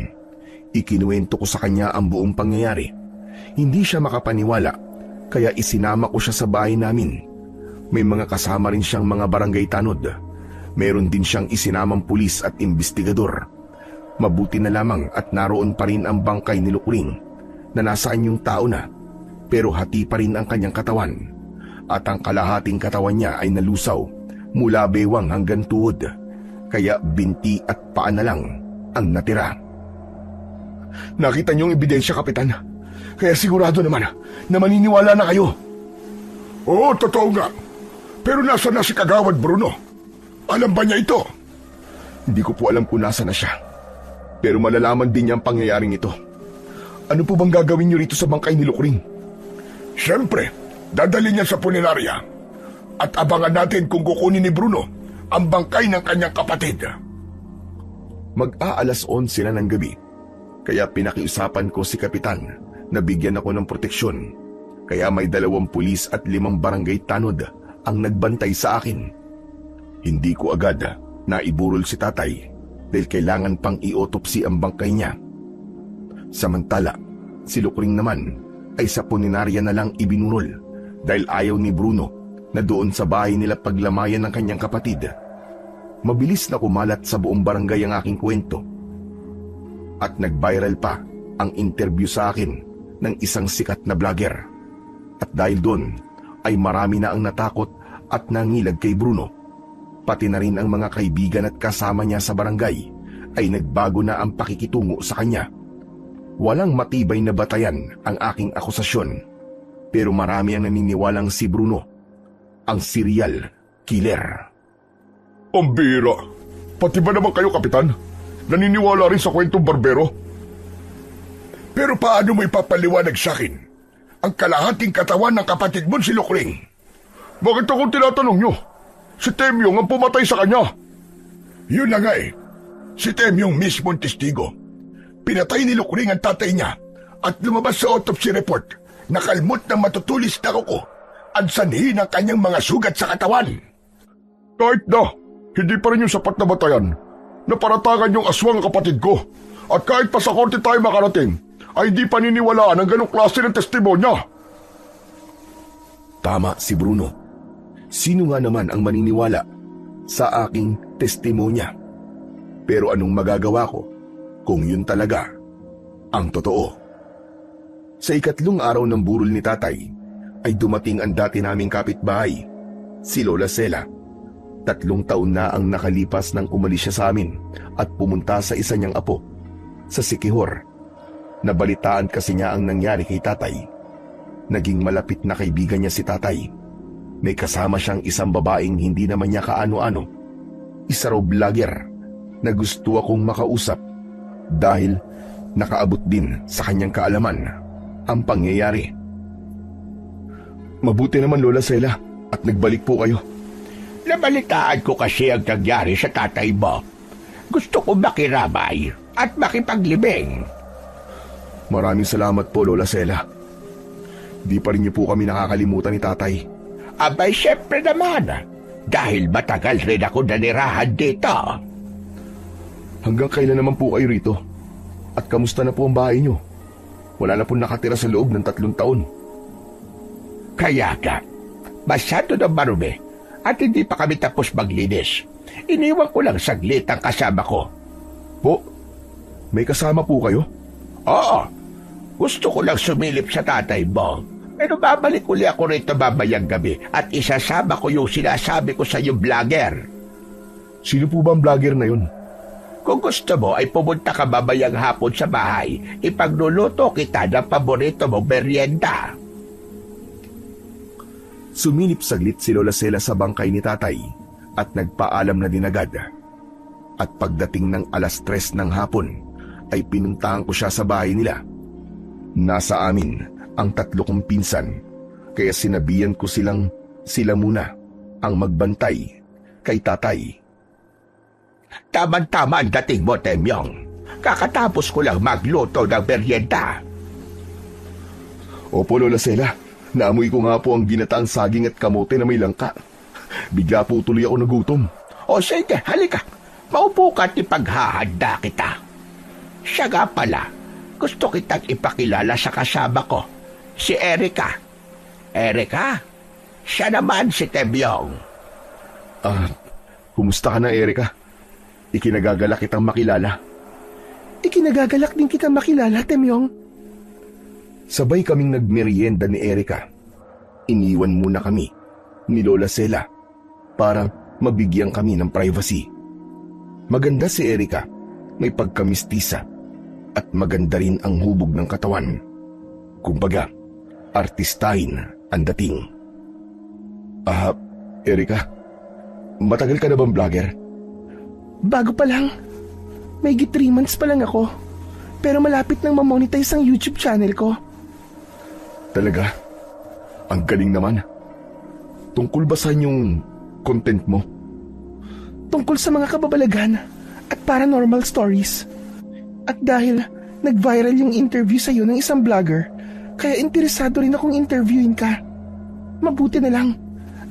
Ikinuwento ko sa kanya ang buong pangyayari. Hindi siya makapaniwala kaya isinama ko siya sa bahay namin. May mga kasama rin siyang mga barangay tanod. Meron din siyang isinamang pulis at investigador. Mabuti na lamang at naroon pa rin ang bangkay ni Lukring na nasa anyong tao na, pero hati pa rin ang kanyang katawan. At ang kalahating katawan niya ay nalusaw mula bewang hanggang tuhod, kaya binti at paa na lang ang natira. Nakita niyong ebidensya, Kapitan. Kaya sigurado naman na maniniwala na kayo. Oo, totoo nga. Pero nasa na si Kagawad Bruno? Alam ba niya ito? Hindi ko po alam kung nasa na siya. Pero malalaman din niya ang pangyayaring ito. Ano po bang gagawin niyo rito sa bangkay ni Lukring? Siyempre, dadalhin niya sa punerarya. At abangan natin kung kukunin ni Bruno ang bangkay ng kanyang kapatid. Mag-aalas 11 na ng gabi. Kaya pinakiusapan ko si Kapitan na bigyan ako ng proteksyon. Kaya may 2 pulis at 5 barangay tanod ang nagbantay sa akin. Hindi ko agad naiburol si tatay dahil kailangan pang i-autopsy ang bangkay niya. Samantala, si Lukring naman ay sa punerarya na lang ibinurol dahil ayaw ni Bruno na doon sa bahay nila paglamayan ng kanyang kapatid. Mabilis na kumalat sa buong barangay ang aking kwento. At nag-viral pa ang interview sa akin ng isang sikat na vlogger. At dahil doon ay marami na ang natakot at nangilag kay Bruno. Pati na rin ang mga kaibigan at kasama niya sa barangay ay nagbago na ang pakikitungo sa kanya. Walang matibay na batayan ang aking akusasyon, pero marami ang naniniwalang si Bruno ang serial killer. Ang bira. Pati ba naman kayo, Kapitan? Naniniwala rin sa kwentong barbero? Pero paano mo ipapaliwanag sa akin ang kalahating katawan ng kapatid mo si Lukring? Bakit akong tinatanong nyo? Si Temyong ang pumatay sa kanya. Yun na nga eh. Si Temyong mismong testigo. Pinatay ni Lukring ang tatay niya at lumabas sa autopsy report na kalmot ng matutulis na kuko at sanhi ng kanyang mga sugat sa katawan. Kahit na, hindi pa rin yung sapat na batayan na paratagan yung aswang kapatid ko. At kahit pa sa korte tayo makarating, ay di paniniwalaan ang ganong klase ng testimonya. Tama si Bruno. Sino nga naman ang maniniwala sa aking testimonya? Pero anong magagawa ko kung yun talaga ang totoo? Sa 3 araw ng burol ni tatay, ay dumating ang dati naming kapitbahay, si Lola Sela. 3 taon na ang nakalipas nang umalis siya sa amin at pumunta sa isa niyang apo, sa Siquijor. Nabalitaan kasi niya ang nangyari kay tatay. Naging malapit na kaibigan niya si tatay. May kasama siyang isang babaeng hindi naman niya kaano-ano. Isa raw vlogger na gusto akong makausap dahil nakaabot din sa kanyang kaalaman ang pangyayari Mabuti naman, Lola Sela, at nagbalik po kayo. Nabalitaan ko kasi ang nangyari sa tatay mo. Gusto ko makiramay at makipaglibing. Maraming salamat po, Lola Sela. Di pa rin niyo po kami nakakalimutan ni tatay. Abay, syempre naman. Dahil matagal rin ako nanirahan dito. Hanggang kailan naman po kayo rito? At kamusta na po ang bahay niyo? Wala na po nakatira sa loob ng 3 taon. Kaya ka, masyado na marumi at hindi pa kami tapos maglinis. Iniwan ko lang saglit ang kasama ko. Po, may kasama po kayo? Oo, gusto ko lang sumilip sa tatay mo. Pero babalik uli ako rito mamayang gabi at isasama ko yung sinasabi ko sa yung vlogger. Sino po ba ang vlogger na yun? Kung gusto mo ay pumunta ka mamayang hapon sa bahay, ipagluluto kita ng paborito mong merienda. Sumilip saglit si Lola Sela sa bangkay ni tatay at nagpaalam na din agad. At pagdating ng 3:00 ng hapon ay pinuntahan ko siya sa bahay nila. Nasa amin ang 3 kong pinsan, kaya sinabihan ko sila muna ang magbantay kay tatay. Tama-tama ang dating mo, Temyong. Kakatapos ko lang magluto ng merienda. Opo, Lola Sela, naamoy ko nga po ang ginataang saging at kamote na may langka. Bigla po tuloy ako nagutom. O sige, halika. Maupo ka at ipaghahanda kita. Siya nga pala, gusto kitang ipakilala sa kasama ko, si Erika. Erika? Siya naman si Temyong. Kumusta ka na, Erika? Ikinagagalak kitang makilala. Ikinagagalak din kita makilala, Temyong. Sabay kaming nagmerienda ni Erika. Iniwan muna kami ni Lola Sela para mabigyan kami ng privacy. Maganda si Erika, may pagkamistisa at maganda rin ang hubog ng katawan. Kumbaga, artistahin ang dating. Erika, matagal ka na bang vlogger? Bago pa lang. May 3 months pa lang ako. Pero malapit nang mamonetize ang YouTube channel ko. Talaga? Ang galing naman. Tungkol ba sa yung content mo? Tungkol sa mga kababalagan at paranormal stories. At dahil nag-viral yung interview sa'yo ng isang vlogger, kaya interesado rin akong interviewin ka. Mabuti na lang.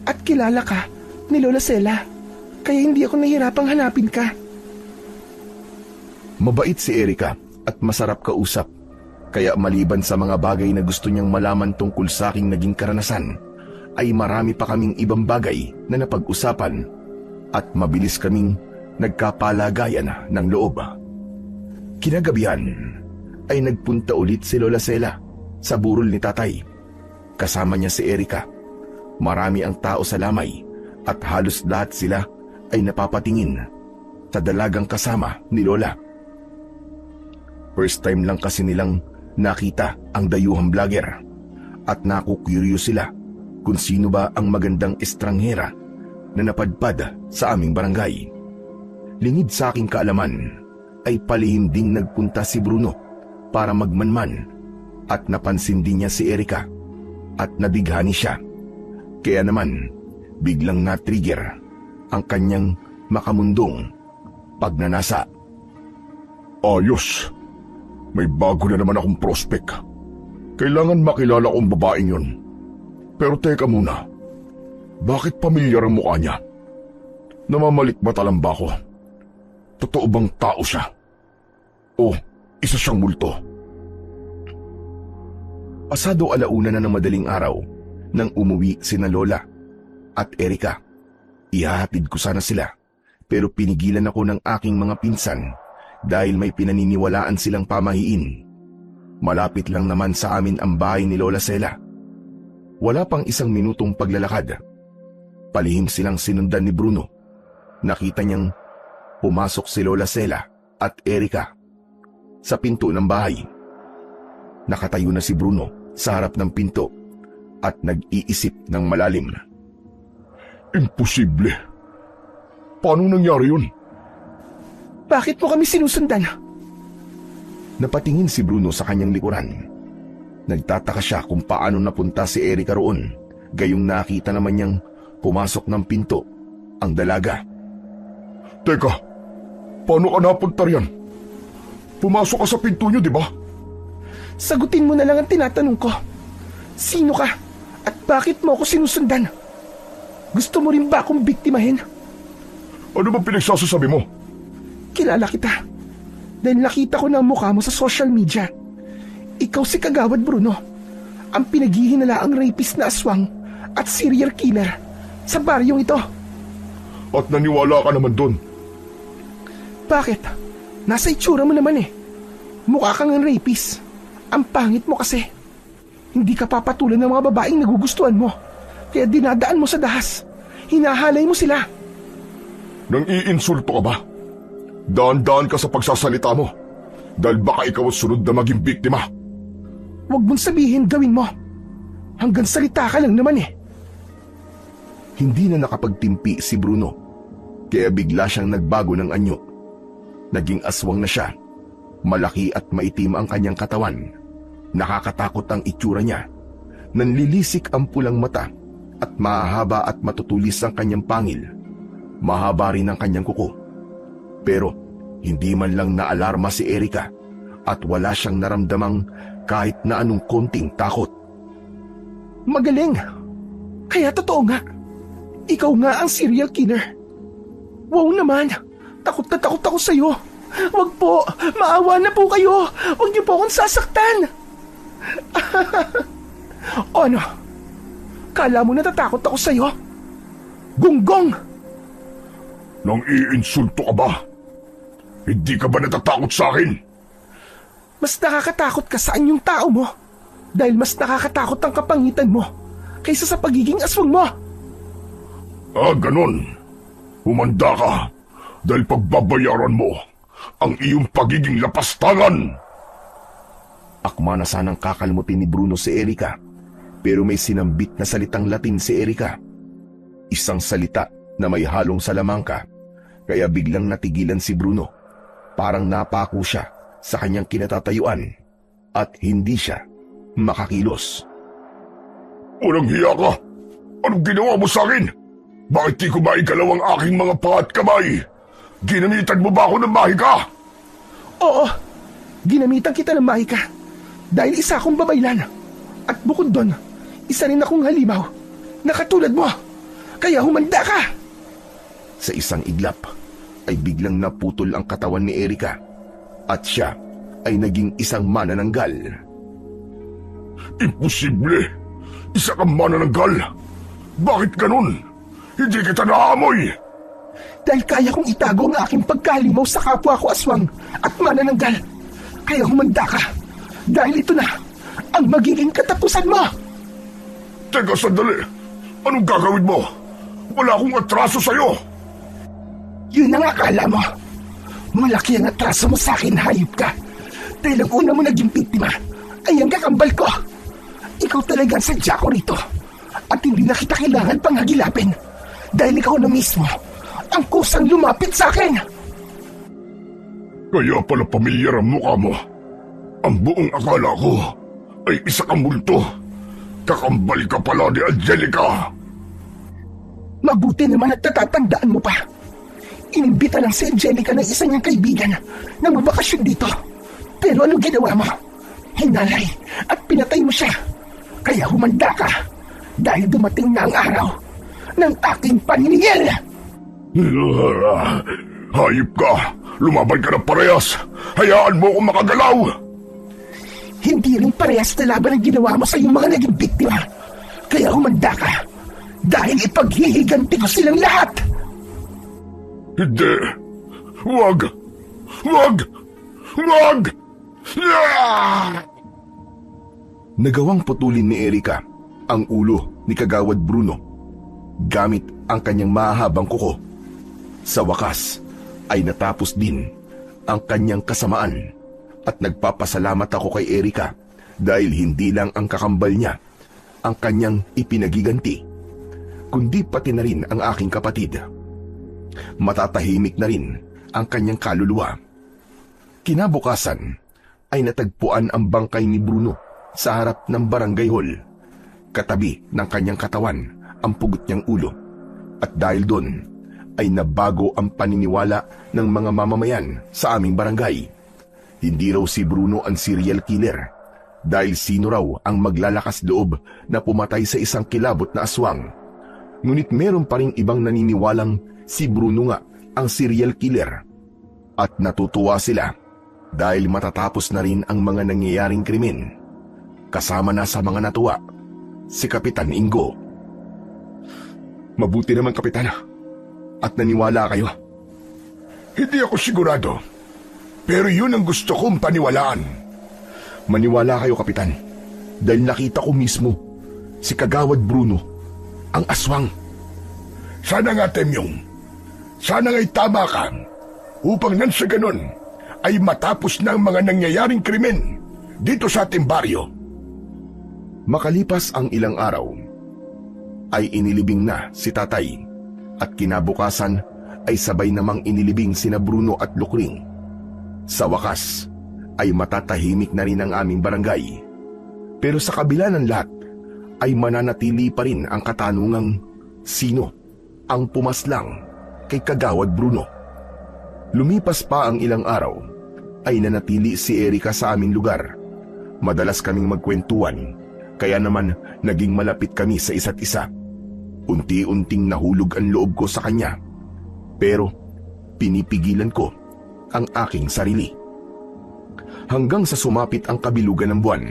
At kilala ka ni Lola Sela. Kaya hindi ako nahirapang hanapin ka. Mabait si Erika at masarap kausap. Kaya maliban sa mga bagay na gusto niyang malaman tungkol sa aking naging karanasan, ay marami pa kaming ibang bagay na napag-usapan at mabilis kaming nagkapalagayan ng loob. Kinagabihan ay nagpunta ulit si Lola Sela sa burol ni tatay. Kasama niya si Erika. Marami ang tao sa lamay at halos lahat sila ay napapatingin sa dalagang kasama ni Lola. First time lang kasi nilang nakita ang dayuhang vlogger at nakukuryo sila kung sino ba ang magandang estranghera na napadpad sa aming barangay. Lingid sa aking kaalaman ay palihim ding nagpunta si Bruno para magmanman at napansin din niya si Erika at nabighani siya. Kaya naman biglang na-trigger ang kanyang makamundong pagnanasa. Ayos! May bago na naman akong prospect. Kailangan makilala kong babaeng yun. Pero teka muna, bakit pamilyar ang mukha niya? Namamalikmatalam ba ako? Totoo bang tao siya? O isa siyang multo? Pasado 1:00 na ng madaling araw nang umuwi sina Lola at Erika. Ihahatid ko sana sila pero pinigilan ako ng aking mga pinsan dahil may pinaniniwalaan silang pamahiin. Malapit lang naman sa amin ang bahay ni Lola Sela. Wala pang 1 minutong paglalakad. Palihim silang sinundan ni Bruno. Nakita niyang pumasok si Lola Sela at Erika sa pinto ng bahay. Nakatayo na si Bruno sa harap ng pinto at nag-iisip ng malalim. Imposible. Paano nangyari yun? Bakit mo kami sinusundan? Napatingin si Bruno sa kanyang likuran. Nagtataka siya kung paano napunta si Erika roon Gayong nakita naman niyang pumasok ng pinto ang dalaga. Teka, paano ka napunta riyan? Pumasok ka sa pinto niyo, di ba? Sagutin mo na lang ang tinatanong ko. Sino ka? At bakit mo ako sinusundan? Gusto mo rin ba akong biktimahin? Ano ba pinagsasasabi mo? Kilala kita. Dahil nakita ko na ang mukha mo sa social media. Ikaw si Kagawad Bruno. Ang pinaghihinalaang rapist na aswang at serial killer sa baryong ito. At naniwala ka naman doon. Bakit? Nasa itsura mo naman eh. Mukha kang ang rapist. Ang pangit mo kasi. Hindi ka papatulan ng mga babaeng nagugustuhan mo. Kaya dinadaan mo sa dahas. Hinahalay mo sila. Nang iinsulto ka ba? Daan-daan ka sa pagsasalita mo. Dahil baka ikaw ang sunod na maging biktima. Huwag mong sabihin gawin mo. Hanggang salita ka lang naman eh. Hindi na nakapagtimpi si Bruno, kaya bigla siyang nagbago ng anyo. Naging aswang na siya. Malaki at maitim ang kanyang katawan. Nakakatakot ang itsura niya. Nanlilisik ang pulang mata at mahahaba at matutulis ang kanyang pangil. Mahaba rin ang kanyang kuko. Pero hindi man lang naalarma si Erika at wala siyang naramdamang kahit na anong konting takot. Magaling. Kaya totoo nga. Ikaw nga ang serial killer. Wow naman. Takot na takot ako sa'yo. Wag po. Maawa na po kayo. Wag niyo po akong sasaktan. O ano? Kala mo natatakot ako sa'yo? Gunggong! Nang iinsulto ka ba? Hindi ka ba natatakot sa akin? Mas nakakatakot ka sa anyong tao mo. Dahil mas nakakatakot ang kapangitan mo kaysa sa pagiging aswang mo. Ah, ganon. Humanda ka dahil pagbabayaran mo ang iyong pagiging lapastangan. Akma na sanang kakalmutin ni Bruno si Erika, pero may sinambit na salitang Latin si Erika. Isang salita na may halong salamangka, kaya biglang natigilan si Bruno. Parang napako siya sa kanyang kinatatayuan at hindi siya makakilos. Walang hiya ka! Anong ginawa mo sa akin? Bakit di ko maigalaw ang aking mga paa at kamay? Ginamitan mo ba ako ng mahika? Oo, ginamitan kita ng mahika. Dahil isa akong babaylan. At bukod doon, isa rin akong halimaw na katulad mo. Kaya humanda ka. Sa isang iglap ay biglang naputol ang katawan ni Erika at siya ay naging isang manananggal. Imposible! Isa kang manananggal! Bakit ganun? Hindi kita naamoy! Dahil kaya kong itago ang aking pagkalimaw sa kapwa ko aswang at manananggal. Kaya humanda ka. Dahil ito na ang magiging katapusan mo. Teka, sandali! Anong gagawin mo? Wala akong atraso sa'yo! Yun ang akala mo. Malaki ang atraso mo sa akin, hayop ka. Dahil ang una mo naging biktima ay ang kakambal ko. Ikaw talaga ang sadya ko rito. At hindi na kita kailangan pang hagilapin. Dahil ikaw na mismo ang kusang lumapit sa akin. Kaya pala pamilyar ang mukha mo. Ang buong akala ko ay isa kang multo. Kakambal ka pala ni Angelica. Mabuti naman at natatandaan mo pa. Inimbita lang si Angelica ng isa niyang kaibigan na mabakasyon dito. Pero ano ginawa mo? Hinalay at pinatay mo siya. Kaya humanda ka dahil dumating na ang araw ng aking paniningil. Hayop ka! Lumaban ka ng parehas! Hayaan mo akong makagalaw! Hindi rin parehas na laban ang ginawa mo sa iyong mga naging biktima. Kaya humanda ka dahil ipaghihiganti ko silang lahat. Hindi! Huwag! Huwag! Huwag! Nagawang putulin ni Erika ang ulo ni Kagawad Bruno gamit ang kanyang mahahabang kuko. Sa wakas ay natapos din ang kanyang kasamaan at nagpapasalamat ako kay Erika dahil hindi lang ang kakambal niya ang kanyang ipinagiganti, kundi pati na rin ang aking kapatid. Matatahimik na rin ang kanyang kaluluwa. Kinabukasan ay natagpuan ang bangkay ni Bruno sa harap ng barangay hall. Katabi ng kanyang katawan ang pugot niyang ulo. At dahil doon ay nabago ang paniniwala ng mga mamamayan sa aming barangay. Hindi raw si Bruno ang serial killer dahil sino raw ang maglalakas loob na pumatay sa isang kilabot na aswang. Ngunit meron pa ring ibang naniniwalang si Bruno nga ang serial killer. At natutuwa sila dahil matatapos na rin ang mga nangyayaring krimen. Kasama na sa mga natuwa si Kapitan Ingo. Mabuti naman, Kapitan. At naniwala kayo. Hindi ako sigurado. Pero yun ang gusto kong paniwalaan. Maniwala kayo, Kapitan, dahil nakita ko mismo si Kagawad Bruno, ang aswang. Sana nga, Temyong. Sana nga'y tama ka. Upang nang sa ganun ay matapos na ang mga nangyayaring krimen dito sa ating baryo. Makalipas ang ilang araw, ay inilibing na si Tatay at kinabukasan ay sabay namang inilibing sina Bruno at Lukring. Sa wakas ay matatahimik na rin ang aming barangay. Pero sa kabila ng lahat ay mananatili pa rin ang katanungang sino ang pumaslang kay Kagawad Bruno. Lumipas pa ang ilang araw ay nanatili si Erika sa aming lugar. Madalas kaming magkwentuhan kaya naman naging malapit kami sa isa't isa. Unti-unting nahulog ang loob ko sa kanya. Pero pinipigilan ko ang aking sarili. Hanggang sa sumapit ang kabilugan ng buwan,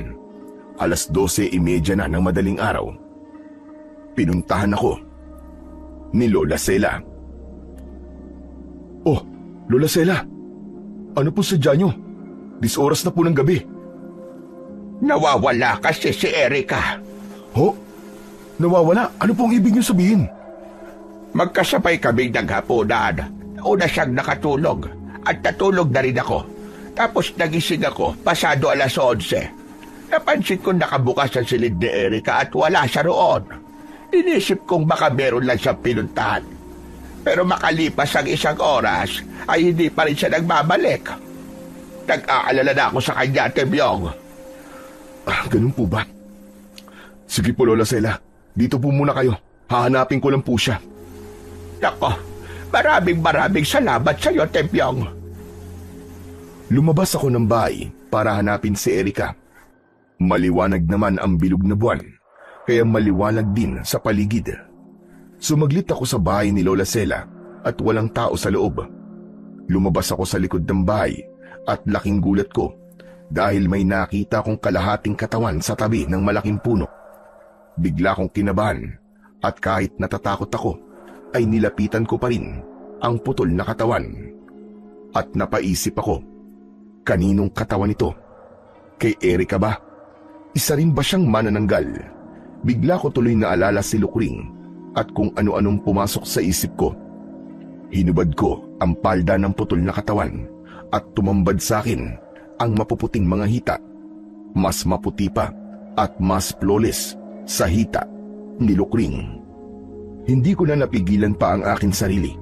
12:30 na ng madaling araw. Pinuntahan ako ni Lola Sela. Oh, Lola Sela. Ano po sadya nyo? Oras na po ng gabi. Nawawala kasi si Erika. Ho? Nawawala? Ano pong ibig nyo sabihin? Magkasabay kaming naghapunan. Una siyang nakatulog at natulog na rin ako. Tapos nagising ako pasado 11:00. Napansin kong nakabukas ang silid ni Erika at wala siya roon. Inisip kong baka meron lang siyang pinuntahan. Pero makalipas ang 1 oras ay hindi pa rin siya nagbabalik. Nag-aalala na ako sa kanya, Temyong. Ganun po ba? Sige po, Lola Sela. Dito po muna kayo. Hahanapin ko lang po siya. Nako, maraming salamat sa iyo, Temyong. Lumabas ako ng bahay para hanapin si Erika. Maliwanag naman ang bilog na buwan, kaya maliwanag din sa paligid. Sumaglit ako sa bahay ni Lola Sela at walang tao sa loob. Lumabas ako sa likod ng bahay at laking gulat ko dahil may nakita kong kalahating katawan sa tabi ng malaking puno. Bigla kong kinabahan at kahit natatakot ako ay nilapitan ko pa rin ang putol na katawan. At napaisip ako, kaninong katawan ito? Kay Erika ba? Isa rin ba siyang manananggal? Bigla ko tuloy naalala si Lukring at kung ano-anong pumasok sa isip ko. Hinubad ko ang palda ng putol na katawan at tumambad sa akin ang mapuputing mga hita. Mas maputi pa at mas flawless sa hita ni Lukring. Hindi ko na napigilan pa ang aking sarili,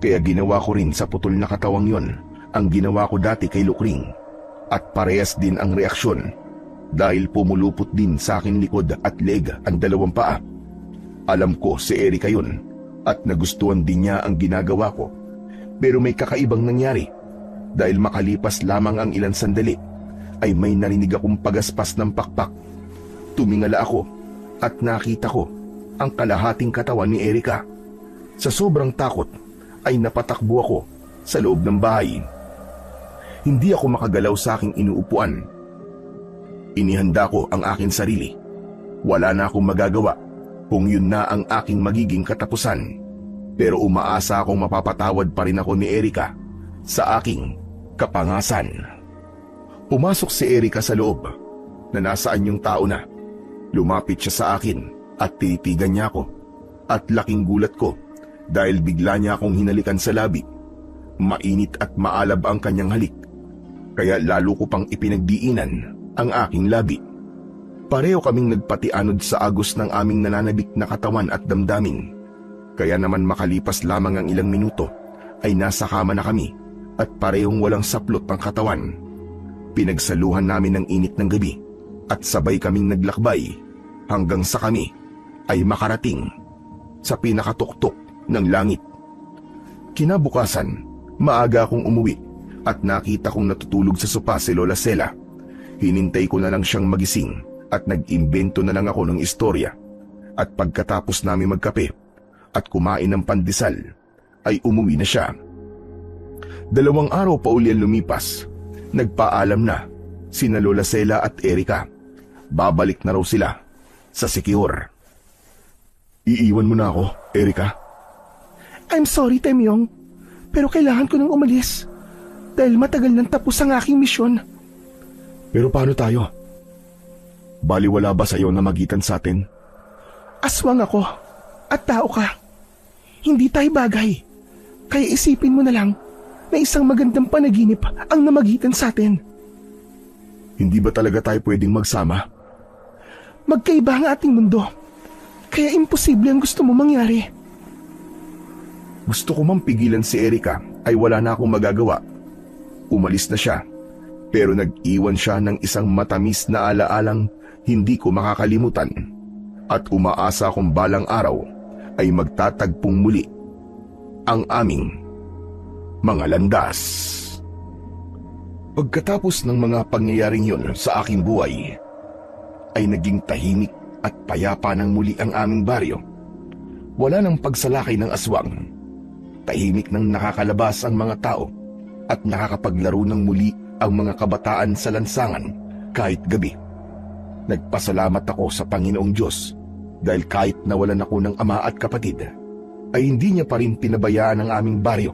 kaya ginawa ko rin sa putol na katawang yon ang ginawa ko dati kay Lukring. At parehas din ang reaksyon dahil pumulupot din sa aking likod at leg ang 2 paa. Alam ko si Erika yun at nagustuhan din niya ang ginagawa ko. Pero may kakaibang nangyari dahil makalipas lamang ang ilang sandali ay may narinig akong pagaspas ng pakpak. Tumingala ako at nakita ko ang kalahating katawan ni Erika. Sa sobrang takot ay napatakbo ako sa loob ng bahay. Hindi ako makagalaw sa aking inuupuan. Inihanda ko ang aking sarili. Wala na akong magagawa kung yun na ang aking magiging katapusan. Pero umaasa akong mapapatawad pa rin ako ni Erika sa aking kapangasan. Pumasok si Erika sa loob na nasaan yung tao na. Lumapit siya sa akin at tinitigan niya ako. At laking gulat ko dahil bigla niya akong hinalikan sa labi. Mainit at maalab ang kanyang halik. Kaya lalo ko pang ipinagdiinan ang aking labi. Pareho kaming nagpatianod sa agos ng aming nananabik na katawan at damdamin. Kaya naman makalipas lamang ang ilang minuto ay nasa kama na kami at parehong walang saplot ng katawan. Pinagsaluhan namin ng init ng gabi at sabay kaming naglakbay hanggang sa kami ay makarating sa pinakatuktok ng langit. Kinabukasan, maaga akong umuwi at nakita kong natutulog sa sopa si Lola Sela. Hinintay ko na lang siyang magising at nag-imbento na lang ako ng istorya. At pagkatapos namin magkape at kumain ng pandesal, ay umuwi na siya. 2 araw pa uli ang lumipas. Nagpaalam na sina Lola Sela at Erika. Babalik na raw sila sa Siquijor. Iiwan mo na ako, Erika? I'm sorry, Temyong, pero kailangan ko nang umalis dahil matagal nang tapos ang aking misyon. Pero paano tayo? Baliwala ba sa'yo na magitan sa atin? Aswang ako at tao ka. Hindi tayo bagay. Kaya isipin mo na lang na isang magandang panaginip ang namagitan sa atin. Hindi ba talaga tayo pwedeng magsama? Magkaiba ang ating mundo. Kaya imposible ang gusto mo mangyari. Gusto ko mang pigilan si Erika ay wala na akong magagawa. Umalis na siya, pero nag-iwan siya ng isang matamis na alaalang hindi ko makakalimutan. At umaasa akong balang araw ay magtatagpong muli ang aming mga landas. Pagkatapos ng mga pangyayaring yon sa aking buhay, ay naging tahimik at payapa ng muli ang aming baryo. Wala nang pagsalakay ng aswang. Tahimik nang nakakalabas ang mga tao at nakakapaglaro ng muli ang mga kabataan sa lansangan kahit gabi. Nagpasalamat ako sa Panginoong Diyos dahil kahit nawalan ako ng ama at kapatid, ay hindi niya pa rin pinabayaan ang aming baryo.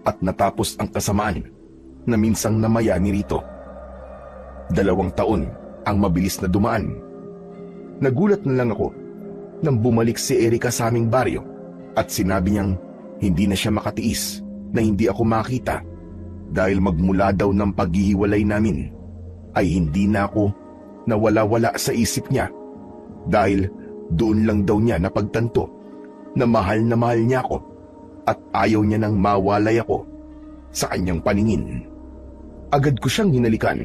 At natapos ang kasamaan na minsang namayani rito. 2 taon ang mabilis na dumaan. Nagulat na lang ako nang bumalik si Erika sa aming baryo at sinabi niyang hindi na siya makatiis na hindi ako makita dahil magmula daw ng paghihiwalay namin ay hindi na ako nawala-wala sa isip niya dahil doon lang daw niya napagtanto na mahal niya ako at ayaw niya nang mawalay ako sa kanyang paningin. Agad ko siyang hinalikan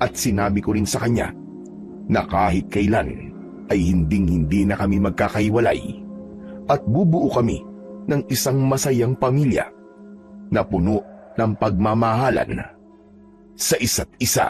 at sinabi ko rin sa kanya na kahit kailan ay hinding-hindi na kami magkakahiwalay at bubuo kami ng isang masayang pamilya na puno ng pagmamahalan sa isa't isa.